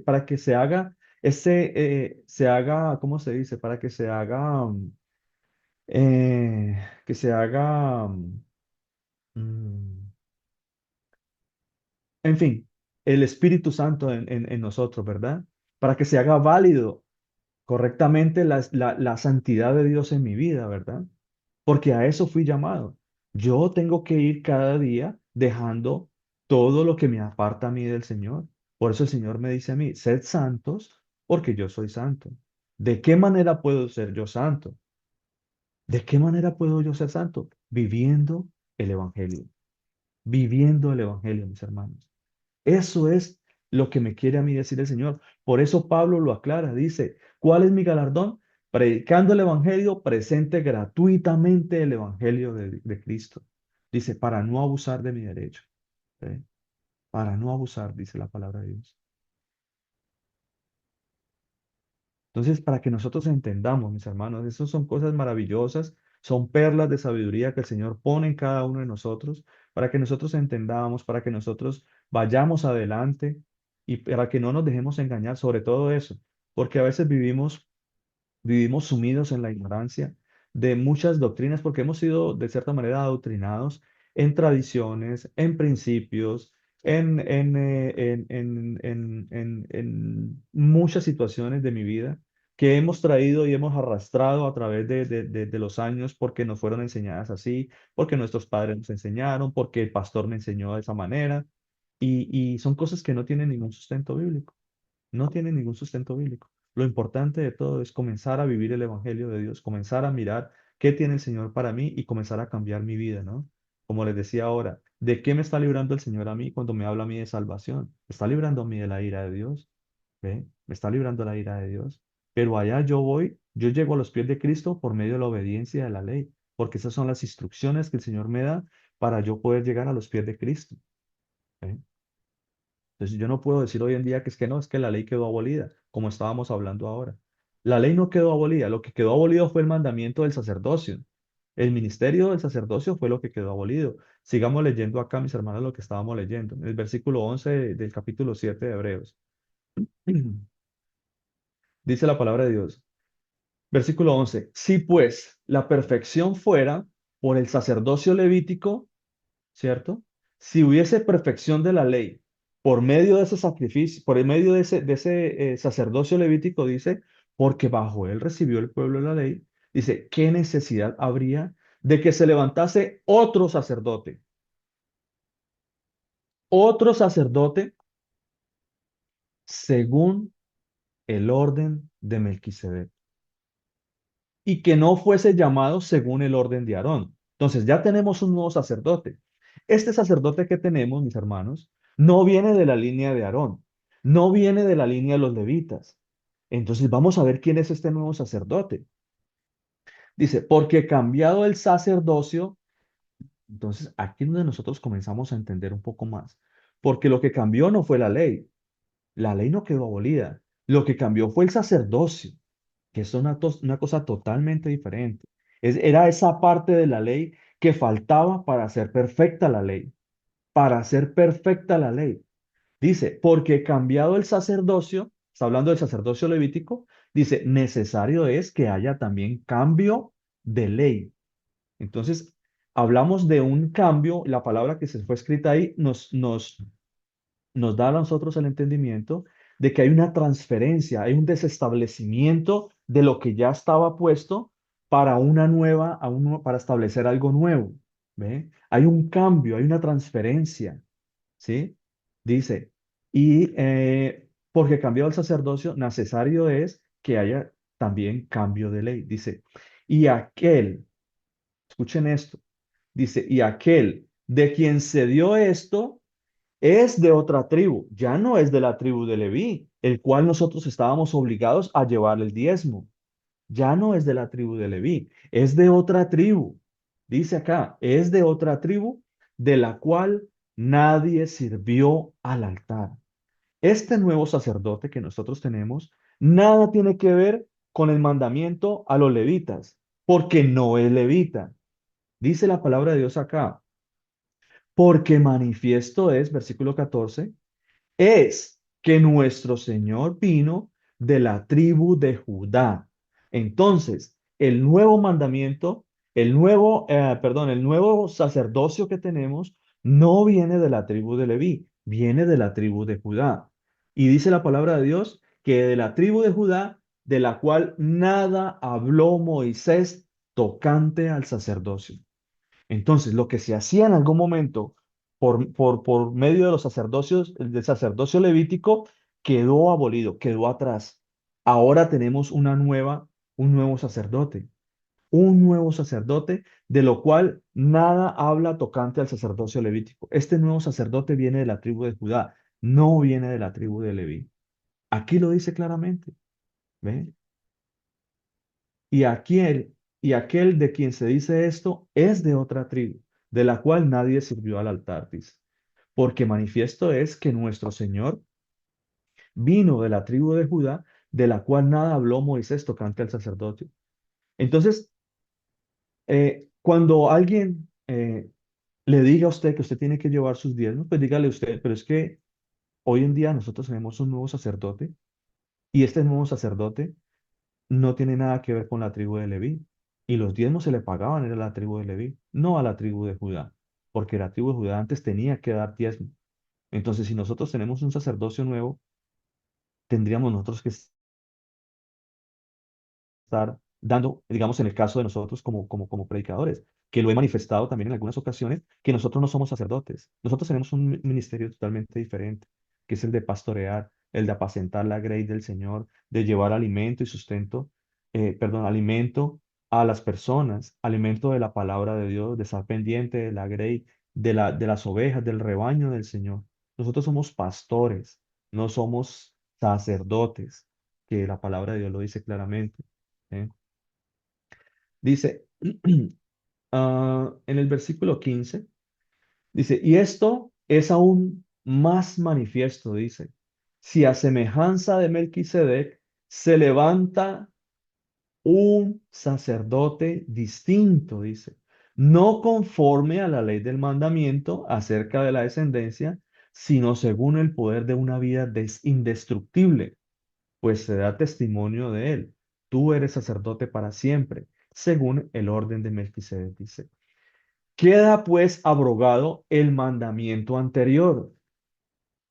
para que se haga se haga, ¿cómo se dice? Para que se haga, mm, en fin, el Espíritu Santo en nosotros, ¿verdad? Para que se haga válido correctamente la santidad de Dios en mi vida, ¿verdad? Porque a eso fui llamado. Yo tengo que ir cada día dejando todo lo que me aparta a mí del Señor. Por eso el Señor me dice a mí, sed santos porque yo soy santo. ¿De qué manera puedo ser yo santo? ¿De qué manera puedo yo ser santo? Viviendo el Evangelio, mis hermanos. Eso es lo que me quiere a mí decir el Señor. Por eso Pablo lo aclara. Dice, ¿cuál es mi galardón? Predicando el Evangelio, presente gratuitamente el Evangelio de Cristo. Dice, para no abusar de mi derecho. ¿Sí? Para no abusar, dice la palabra de Dios. Entonces, para que nosotros entendamos, mis hermanos, esas son cosas maravillosas, son perlas de sabiduría que el Señor pone en cada uno de nosotros, para que nosotros entendamos, para que nosotros vayamos adelante y para que no nos dejemos engañar sobre todo eso, porque a veces vivimos sumidos en la ignorancia de muchas doctrinas porque hemos sido de cierta manera adoctrinados en tradiciones, en principios, en muchas situaciones de mi vida que hemos traído y hemos arrastrado a través de los años porque nos fueron enseñadas así, porque nuestros padres nos enseñaron, porque el pastor me enseñó de esa manera, y son cosas que no tienen ningún sustento bíblico. No tiene ningún sustento bíblico. Lo importante de todo es comenzar a vivir el Evangelio de Dios, comenzar a mirar qué tiene el Señor para mí y comenzar a cambiar mi vida, ¿no? Como les decía ahora, ¿de qué me está librando el Señor a mí cuando me habla a mí de salvación? Me está librando a mí de la ira de Dios, ¿ve? Me está librando de la ira de Dios. Pero allá yo voy, yo llego a los pies de Cristo por medio de la obediencia de la ley, porque esas son las instrucciones que el Señor me da para yo poder llegar a los pies de Cristo. ¿Ve? Entonces yo no puedo decir hoy en día que es que no, es que la ley quedó abolida, como estábamos hablando ahora. La ley no quedó abolida, lo que quedó abolido fue el mandamiento del sacerdocio. El ministerio del sacerdocio fue lo que quedó abolido. Sigamos leyendo acá, mis hermanos, lo que estábamos leyendo. En el versículo 11 del capítulo 7 de Hebreos. Dice la palabra de Dios. Versículo 11. Si pues la perfección fuera por el sacerdocio levítico, ¿cierto? Si hubiese perfección de la ley por medio de ese sacrificio, por el medio de ese sacerdocio levítico, dice, porque bajo él recibió el pueblo la ley, dice, ¿qué necesidad habría de que se levantase otro sacerdote según el orden de Melquisedec, y que no fuese llamado según el orden de Aarón? Entonces ya tenemos un nuevo sacerdote. Este sacerdote que tenemos, mis hermanos, no viene de la línea de Aarón, no viene de la línea de los levitas. Entonces vamos a ver quién es este nuevo sacerdote. Dice, porque cambiado el sacerdocio, entonces aquí es donde nosotros comenzamos a entender un poco más. Porque lo que cambió no fue la ley no quedó abolida, lo que cambió fue el sacerdocio, que es una cosa totalmente diferente. Era esa parte de la ley que faltaba para hacer perfecta la ley, para hacer perfecta la ley. Dice, porque cambiado el sacerdocio, está hablando del sacerdocio levítico, dice, necesario es que haya también cambio de ley. Entonces, hablamos de un cambio, la palabra que se fue escrita ahí nos da a nosotros el entendimiento de que hay una transferencia, hay un desestablecimiento de lo que ya estaba puesto para una nueva, para establecer algo nuevo. ¿Ve? Hay un cambio, hay una transferencia, ¿sí? Dice, porque cambiado el sacerdocio, necesario es que haya también cambio de ley. Dice, y aquel, escuchen esto, dice, y aquel de quien se dio esto es de otra tribu, ya no es de la tribu de Leví, el cual nosotros estábamos obligados a llevar el diezmo. Ya no es de la tribu de Leví, es de otra tribu. Dice acá, es de otra tribu de la cual nadie sirvió al altar. Este nuevo sacerdote que nosotros tenemos, nada tiene que ver con el mandamiento a los levitas, porque no es levita. Dice la palabra de Dios acá, porque manifiesto es, versículo 14, es que nuestro Señor vino de la tribu de Judá. Entonces, el nuevo mandamiento, el nuevo sacerdocio que tenemos no viene de la tribu de Leví, viene de la tribu de Judá. Y dice la palabra de Dios que de la tribu de Judá, de la cual nada habló Moisés tocante al sacerdocio. Entonces, lo que se hacía en algún momento por medio de los sacerdocios, del sacerdocio levítico, quedó abolido, quedó atrás. Ahora tenemos un nuevo sacerdote, de lo cual nada habla tocante al sacerdocio levítico. Este nuevo sacerdote viene de la tribu de Judá, no viene de la tribu de Leví. Aquí lo dice claramente, ¿ve? Y aquel de quien se dice esto es de otra tribu, de la cual nadie sirvió al altar, dice. Porque manifiesto es que nuestro Señor vino de la tribu de Judá, de la cual nada habló Moisés tocante al sacerdocio. Entonces, cuando alguien le diga a usted que usted tiene que llevar sus diezmos, pues dígale usted, pero es que hoy en día nosotros tenemos un nuevo sacerdote y este nuevo sacerdote no tiene nada que ver con la tribu de Leví. Y los diezmos se le pagaban, era la tribu de Leví, no a la tribu de Judá, porque la tribu de Judá antes tenía que dar diezmo. Entonces, si nosotros tenemos un sacerdocio nuevo, tendríamos nosotros que estar dando, digamos, en el caso de nosotros como predicadores, que lo he manifestado también en algunas ocasiones, que nosotros no somos sacerdotes. Nosotros tenemos un ministerio totalmente diferente, que es el de pastorear, el de apacentar la grey del Señor, de llevar alimento y sustento, alimento a las personas, alimento de la palabra de Dios, de estar pendiente de la grey, de las ovejas, del rebaño del Señor. Nosotros somos pastores, no somos sacerdotes, que la palabra de Dios lo dice claramente. ¿Eh? Dice, en el versículo 15, dice, y esto es aún más manifiesto, dice, si a semejanza de Melquisedec se levanta un sacerdote distinto, dice, no conforme a la ley del mandamiento acerca de la descendencia, sino según el poder de una vida indestructible, pues se da testimonio de él. tú eres sacerdote para siempre, según el orden de Melquisedec, dice. Queda pues abrogado el mandamiento anterior.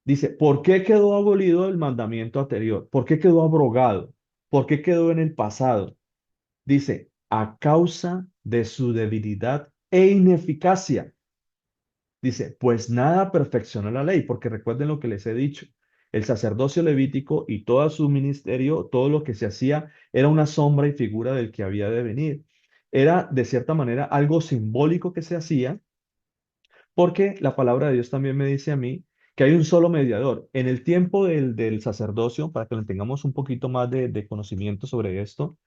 Dice, ¿por qué quedó abolido el mandamiento anterior? ¿Por qué quedó abrogado? ¿Por qué quedó en el pasado? Dice, a causa de su debilidad e ineficacia. Dice, pues nada perfeccionó la ley, porque recuerden lo que les he dicho. El sacerdocio levítico y todo su ministerio, todo lo que se hacía, era una sombra y figura del que había de venir. Era, de cierta manera, algo simbólico que se hacía, porque la palabra de Dios también me dice a mí que hay un solo mediador. En el tiempo del sacerdocio, para que lo tengamos un poquito más de conocimiento sobre esto,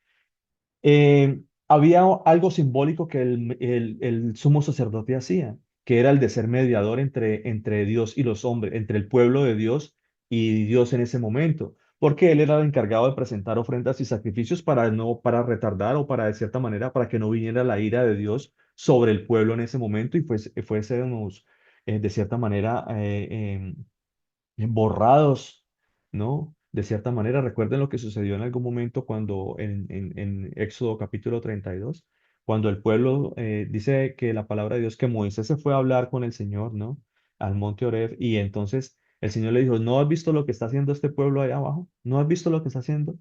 había algo simbólico que el sumo sacerdote hacía, que era el de ser mediador entre Dios y los hombres, entre el pueblo de Dios y Dios en ese momento, porque él era el encargado de presentar ofrendas y sacrificios para retardar o para, de cierta manera, para que no viniera la ira de Dios sobre el pueblo en ese momento y fuésemos, de cierta manera, borrados, ¿no? De cierta manera, recuerden lo que sucedió en algún momento cuando en Éxodo capítulo 32, cuando el pueblo dice que la palabra de Dios, que Moisés se fue a hablar con el Señor, ¿no? Al monte Oreb, y entonces el Señor le dijo, ¿no has visto lo que está haciendo este pueblo allá abajo? ¿No has visto lo que está haciendo?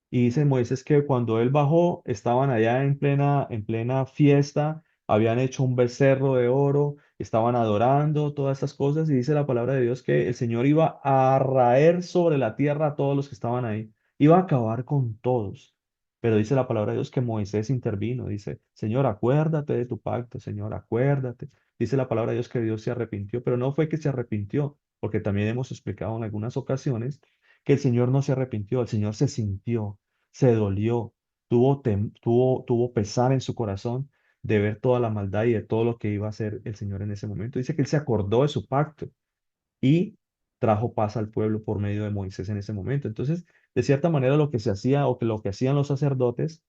Y dice Moisés que cuando él bajó, estaban allá en plena fiesta, habían hecho un becerro de oro, estaban adorando todas estas cosas, y dice la palabra de Dios que el Señor iba a raer sobre la tierra a todos los que estaban ahí, iba a acabar con todos. Pero dice la palabra de Dios que Moisés intervino, dice, Señor, acuérdate de tu pacto, Señor, acuérdate. Dice la palabra de Dios que Dios se arrepintió, pero no fue que se arrepintió, porque también hemos explicado en algunas ocasiones que el Señor no se arrepintió, el Señor se sintió, se dolió, tuvo pesar en su corazón de ver toda la maldad y de todo lo que iba a hacer el Señor en ese momento. Dice que él se acordó de su pacto y trajo paz al pueblo por medio de Moisés en ese momento. Entonces, de cierta manera, lo que se hacía o que lo que hacían los sacerdotes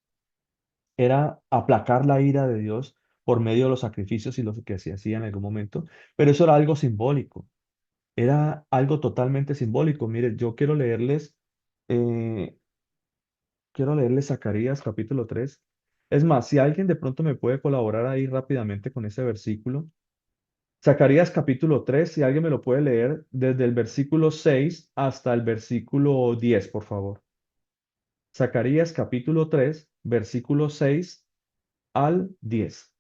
era aplacar la ira de Dios por medio de los sacrificios y lo que se hacía en algún momento, pero eso era algo simbólico, era algo totalmente simbólico. Mire, yo eh, quiero leerles Zacarías capítulo 3. Es más, si alguien de pronto me puede colaborar ahí rápidamente con ese versículo. Zacarías capítulo 3, si alguien me lo puede leer desde el versículo 6 hasta el versículo 10, por favor. Zacarías capítulo 3, versículo 6 al 10.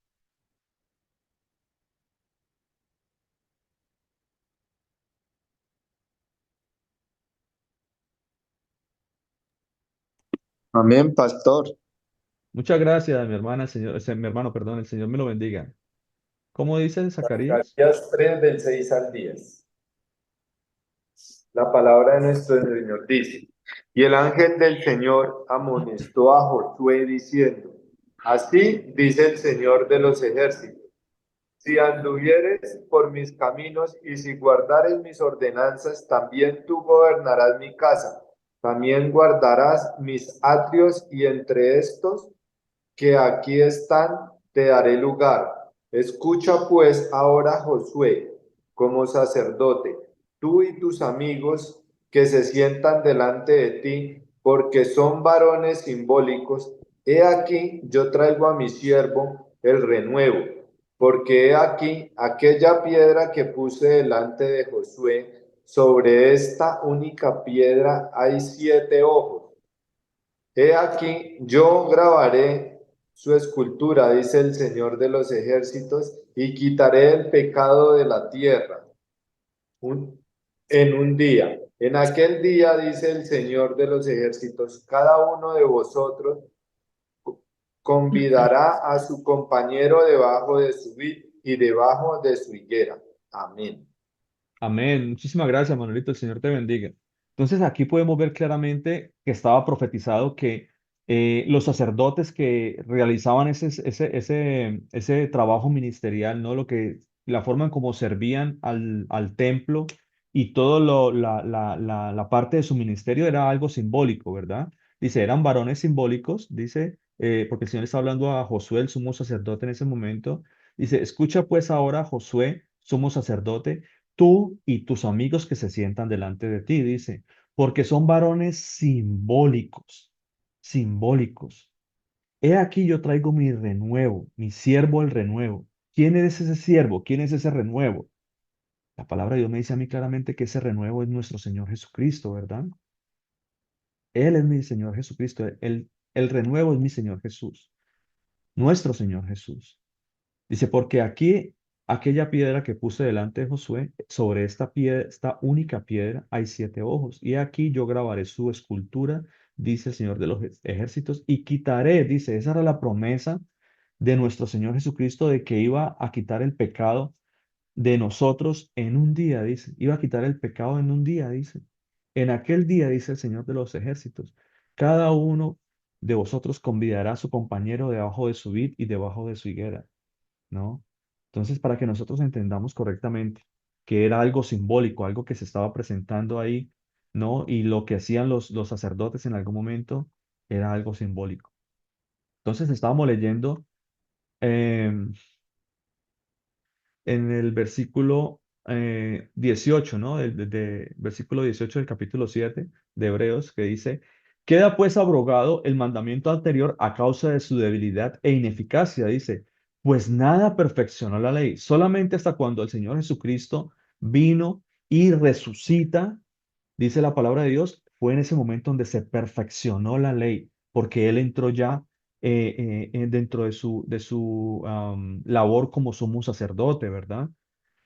Amén, pastor. Muchas gracias, mi hermana, mi hermano, perdón, el Señor me lo bendiga. ¿Cómo dice Zacarías? Zacarías 3 del 6 al 10. La palabra de nuestro Señor dice, y el ángel del Señor amonestó a Josué diciendo, así dice el Señor de los ejércitos, si anduvieres por mis caminos y si guardares mis ordenanzas, también tú gobernarás mi casa, también guardarás mis atrios y entre estos que aquí están, te daré lugar. Escucha pues ahora, Josué, como sacerdote, tú y tus amigos que se sientan delante de ti, porque son varones simbólicos. He aquí, yo traigo a mi siervo el renuevo, porque he aquí aquella piedra que puse delante de Josué, sobre esta única piedra hay 7 ojos. He aquí, yo grabaré su escultura, dice el Señor de los ejércitos, y quitaré el pecado de la tierra en un día. En aquel día, dice el Señor de los ejércitos, cada uno de vosotros convidará a su compañero debajo de su vid y debajo de su higuera. Amén. Amén. Muchísimas gracias, Manuelito. El Señor te bendiga. Entonces, aquí podemos ver claramente que estaba profetizado que los sacerdotes que realizaban ese trabajo ministerial, ¿no? La forma en cómo servían al templo y todo la parte de su ministerio era algo simbólico, ¿verdad? Dice, eran varones simbólicos, dice, porque el Señor está hablando a Josué, el sumo sacerdote en ese momento. Dice, escucha pues ahora, Josué, sumo sacerdote, tú y tus amigos que se sientan delante de ti, dice, porque son varones simbólicos. simbólicos. He aquí yo traigo mi renuevo, mi siervo el renuevo. ¿Quién es ese siervo? ¿Quién es ese renuevo? La palabra de Dios me dice a mí claramente que ese renuevo es nuestro Señor Jesucristo, ¿verdad? Él es mi Señor Jesucristo. El renuevo es mi Señor Jesús, nuestro Señor Jesús. Dice, porque aquí, aquella piedra que puse delante de Josué, sobre esta piedra, esta única piedra, hay 7 ojos. Y aquí yo grabaré su escultura, dice el Señor de los ejércitos, y quitaré, dice, esa era la promesa de nuestro Señor Jesucristo de que iba a quitar el pecado de nosotros en un día, dice. Iba a quitar el pecado en un día, dice. En aquel día, dice el Señor de los ejércitos, cada uno de vosotros convidará a su compañero debajo de su vid y debajo de su higuera, ¿no? Entonces, para que nosotros entendamos correctamente que era algo simbólico, algo que se estaba presentando ahí, ¿no? Y lo que hacían los sacerdotes en algún momento era algo simbólico. Entonces, estábamos leyendo em, en el versículo 18, ¿no? Versículo 18 del capítulo 7 de Hebreos, que dice, queda pues abrogado el mandamiento anterior a causa de su debilidad e ineficacia, dice, pues nada perfeccionó la ley, solamente hasta cuando el Señor Jesucristo vino y resucita, dice la palabra de Dios, fue en ese momento donde se perfeccionó la ley, porque Él entró ya dentro de su labor como sumo sacerdote, ¿verdad?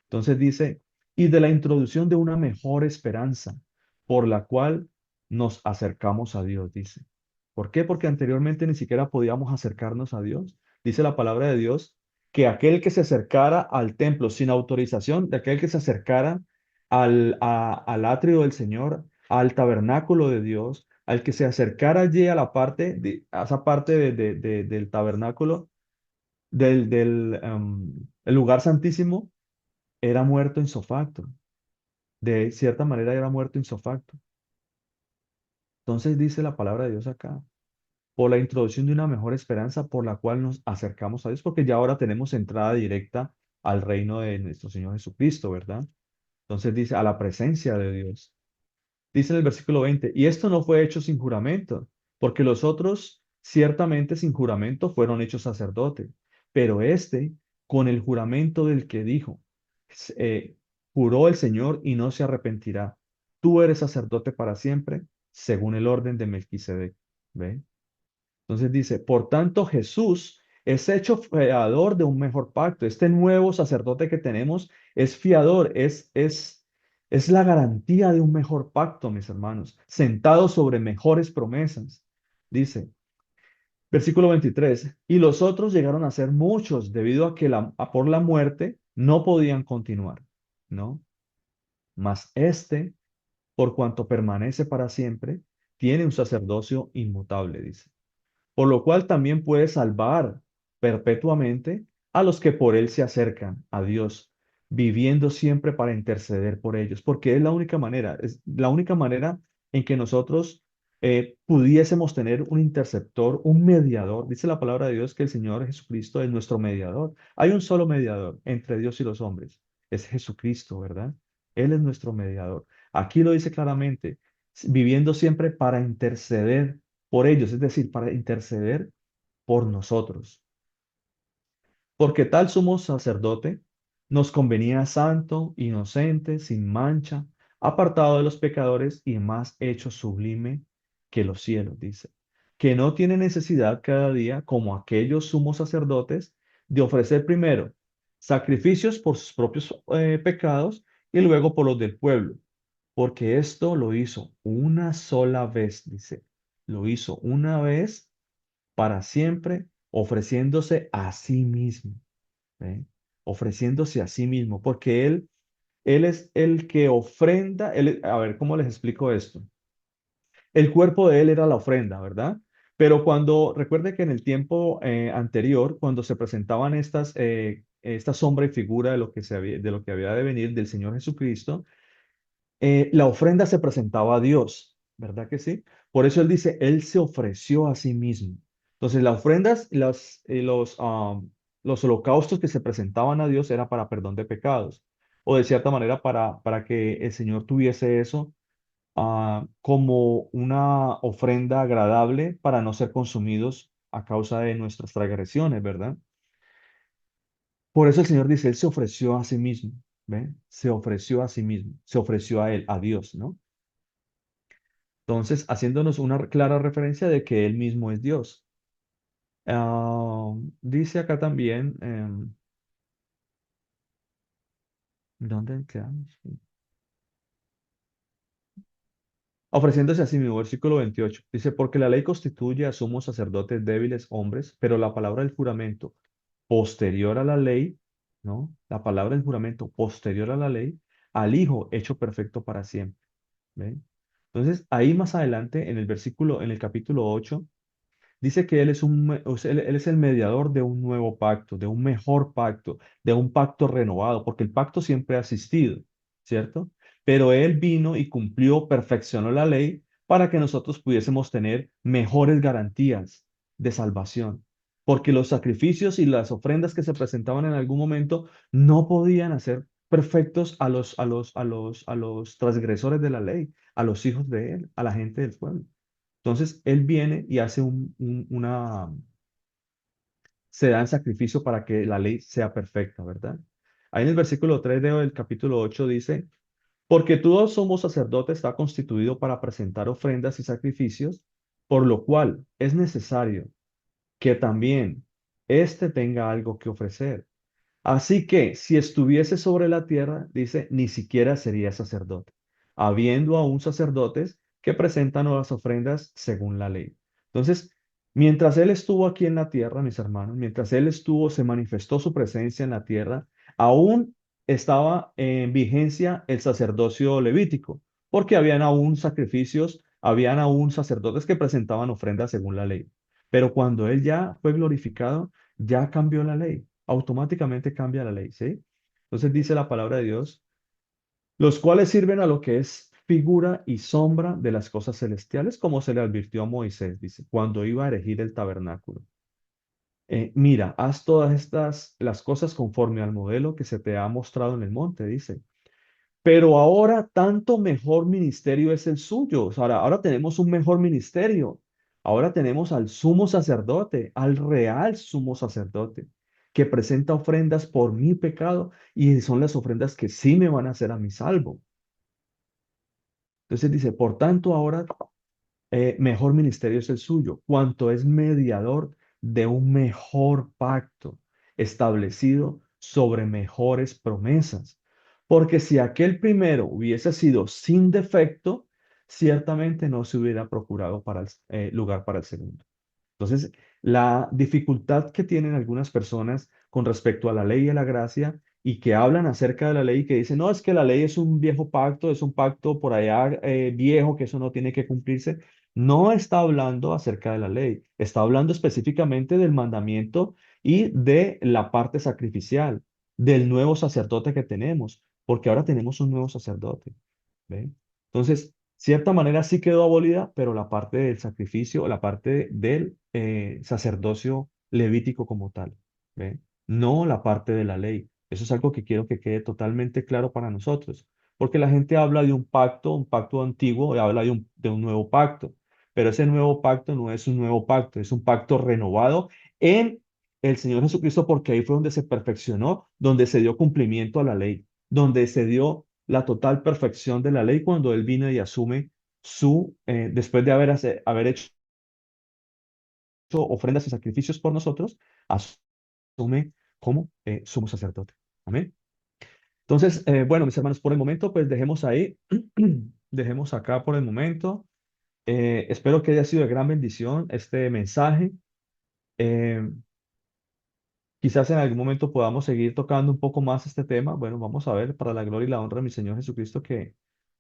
Entonces dice, y de la introducción de una mejor esperanza, por la cual nos acercamos a Dios, dice. ¿Por qué? Porque anteriormente ni siquiera podíamos acercarnos a Dios. Dice la palabra de Dios que aquel que se acercara al templo sin autorización, de aquel que se acercara al atrio del Señor, al tabernáculo de Dios, al que se acercara allí a a esa parte del tabernáculo, el lugar santísimo, era muerto en facto. De cierta manera era muerto en facto. Entonces dice la palabra de Dios acá, por la introducción de una mejor esperanza por la cual nos acercamos a Dios, porque ya ahora tenemos entrada directa al reino de nuestro Señor Jesucristo, ¿verdad? Entonces dice, a la presencia de Dios. Dice en el versículo 20, y esto no fue hecho sin juramento, porque los otros ciertamente sin juramento fueron hechos sacerdotes, pero este con el juramento del que dijo, eh, juró el Señor y no se arrepentirá. Tú eres sacerdote para siempre, según el orden de Melquisedec. ¿Ve? Entonces dice, por tanto Jesús es hecho fiador de un mejor pacto. Este nuevo sacerdote que tenemos es fiador, es la garantía de un mejor pacto, mis hermanos, sentado sobre mejores promesas. Dice, versículo 23, y los otros llegaron a ser muchos debido a que por la muerte no podían continuar, ¿no? Mas este, por cuanto permanece para siempre, tiene un sacerdocio inmutable, dice, por lo cual también puede salvar perpetuamente a los que por él se acercan a Dios, viviendo siempre para interceder por ellos, porque es la única manera en que nosotros pudiésemos tener un interceptor, un mediador. Dice la palabra de Dios que el Señor Jesucristo es nuestro mediador. Hay un solo mediador entre Dios y los hombres, es Jesucristo, ¿verdad? Él es nuestro mediador. Aquí lo dice claramente, viviendo siempre para interceder por ellos, es decir, para interceder por nosotros. Porque tal sumo sacerdote nos convenía santo, inocente, sin mancha, apartado de los pecadores y más hecho sublime que los cielos, dice, que no tiene necesidad cada día, como aquellos sumos sacerdotes, de ofrecer primero sacrificios por sus propios pecados y luego por los del pueblo, porque esto lo hizo una sola vez, dice, lo hizo una vez para siempre, ofreciéndose a sí mismo, ¿eh? Ofreciéndose a sí mismo, porque él es el que ofrenda, a ver, ¿cómo les explico esto? El cuerpo de él era la ofrenda, ¿verdad? Pero recuerde que en el tiempo anterior, cuando se presentaban esta sombra y figura de lo que había de venir del Señor Jesucristo, la ofrenda se presentaba a Dios, ¿verdad que sí? Por eso él dice, él se ofreció a sí mismo. Entonces, las ofrendas y los holocaustos que se presentaban a Dios era para perdón de pecados, o de cierta manera para que el Señor tuviese eso como una ofrenda agradable para no ser consumidos a causa de nuestras transgresiones, ¿verdad? Por eso el Señor dice, Él se ofreció a sí mismo, ¿ve? Se ofreció a sí mismo, se ofreció a Él, a Dios, ¿no? Entonces, haciéndonos una clara referencia de que Él mismo es Dios. Dice acá también, ¿dónde quedamos? Ofreciéndose a sí mismo, versículo 28. Dice, porque la ley constituye a sumos sacerdotes débiles hombres, pero la palabra del juramento posterior a la ley, ¿no? La palabra del juramento posterior a la ley, al Hijo hecho perfecto para siempre. ¿Ven? Entonces, ahí más adelante, en el versículo, en el capítulo 8, dice que él es el mediador de un nuevo pacto, de un mejor pacto, de un pacto renovado, porque el pacto siempre ha existido, ¿cierto? Pero Él vino y cumplió, perfeccionó la ley para que nosotros pudiésemos tener mejores garantías de salvación, porque los sacrificios y las ofrendas que se presentaban en algún momento no podían hacer perfectos a los transgresores de la ley, a los hijos de Él, a la gente del pueblo. Entonces, Él viene y hace se da en sacrificio para que la ley sea perfecta, ¿verdad? Ahí en el versículo 3 del capítulo 8 dice, porque todo somos sacerdote está constituido para presentar ofrendas y sacrificios, por lo cual es necesario que también éste tenga algo que ofrecer. Así que si estuviese sobre la tierra, dice, ni siquiera sería sacerdote, habiendo aún sacerdotes que presentan las ofrendas según la ley. Entonces, mientras él estuvo aquí en la tierra, mis hermanos, mientras él estuvo, se manifestó su presencia en la tierra, aún estaba en vigencia el sacerdocio levítico, porque habían aún sacrificios, habían aún sacerdotes que presentaban ofrendas según la ley. Pero cuando él ya fue glorificado, ya cambió la ley, automáticamente cambia la ley, ¿sí? Entonces dice la palabra de Dios, los cuales sirven a lo que es figura y sombra de las cosas celestiales, como se le advirtió a Moisés, dice, cuando iba a erigir el tabernáculo. Mira, haz todas las cosas conforme al modelo que se te ha mostrado en el monte, dice. Pero ahora tanto mejor ministerio es el suyo. O sea, ahora tenemos un mejor ministerio. Ahora tenemos al sumo sacerdote, al real sumo sacerdote, que presenta ofrendas por mi pecado y son las ofrendas que sí me van a hacer a mi salvo. Entonces dice, por tanto ahora mejor ministerio es el suyo, cuanto es mediador de un mejor pacto establecido sobre mejores promesas. Porque si aquel primero hubiese sido sin defecto, ciertamente no se hubiera procurado para lugar para el segundo. Entonces, la dificultad que tienen algunas personas con respecto a la ley y a la gracia y que hablan acerca de la ley y que dicen, no, es que la ley es un viejo pacto, es un pacto por allá viejo, que eso no tiene que cumplirse, no está hablando acerca de la ley, está hablando específicamente del mandamiento y de la parte sacrificial, del nuevo sacerdote que tenemos, porque ahora tenemos un nuevo sacerdote. ¿Ve? Entonces, cierta manera sí quedó abolida, pero la parte del sacrificio, la parte del sacerdocio levítico como tal, ¿ve? No la parte de la ley. Eso es algo que quiero que quede totalmente claro para nosotros, porque la gente habla de un pacto antiguo, y habla de un nuevo pacto, pero ese nuevo pacto no es un nuevo pacto, es un pacto renovado en el Señor Jesucristo, porque ahí fue donde se perfeccionó, donde se dio cumplimiento a la ley, donde se dio la total perfección de la ley cuando Él vino y asume después de haber hecho ofrendas y sacrificios por nosotros, asume como sumo sacerdote. Amén. Entonces, bueno, mis hermanos, por el momento, pues dejemos ahí, dejemos acá por el momento. Espero que haya sido de gran bendición este mensaje. Eh, Quizás en algún momento podamos seguir tocando un poco más este tema. Bueno, vamos a ver, para la gloria y la honra de mi Señor Jesucristo, que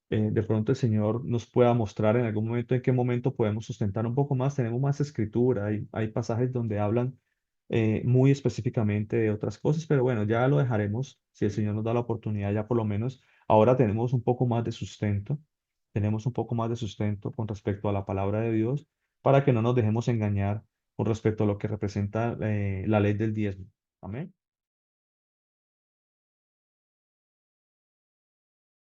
de pronto el Señor nos pueda mostrar en algún momento en qué momento podemos sustentar un poco más. Tenemos más escritura, hay pasajes donde hablan muy específicamente de otras cosas, pero bueno, ya lo dejaremos si el Señor nos da la oportunidad, ya por lo menos ahora tenemos un poco más de sustento, tenemos un poco más de sustento con respecto a la palabra de Dios para que no nos dejemos engañar con respecto a lo que representa la ley del diezmo. Amén.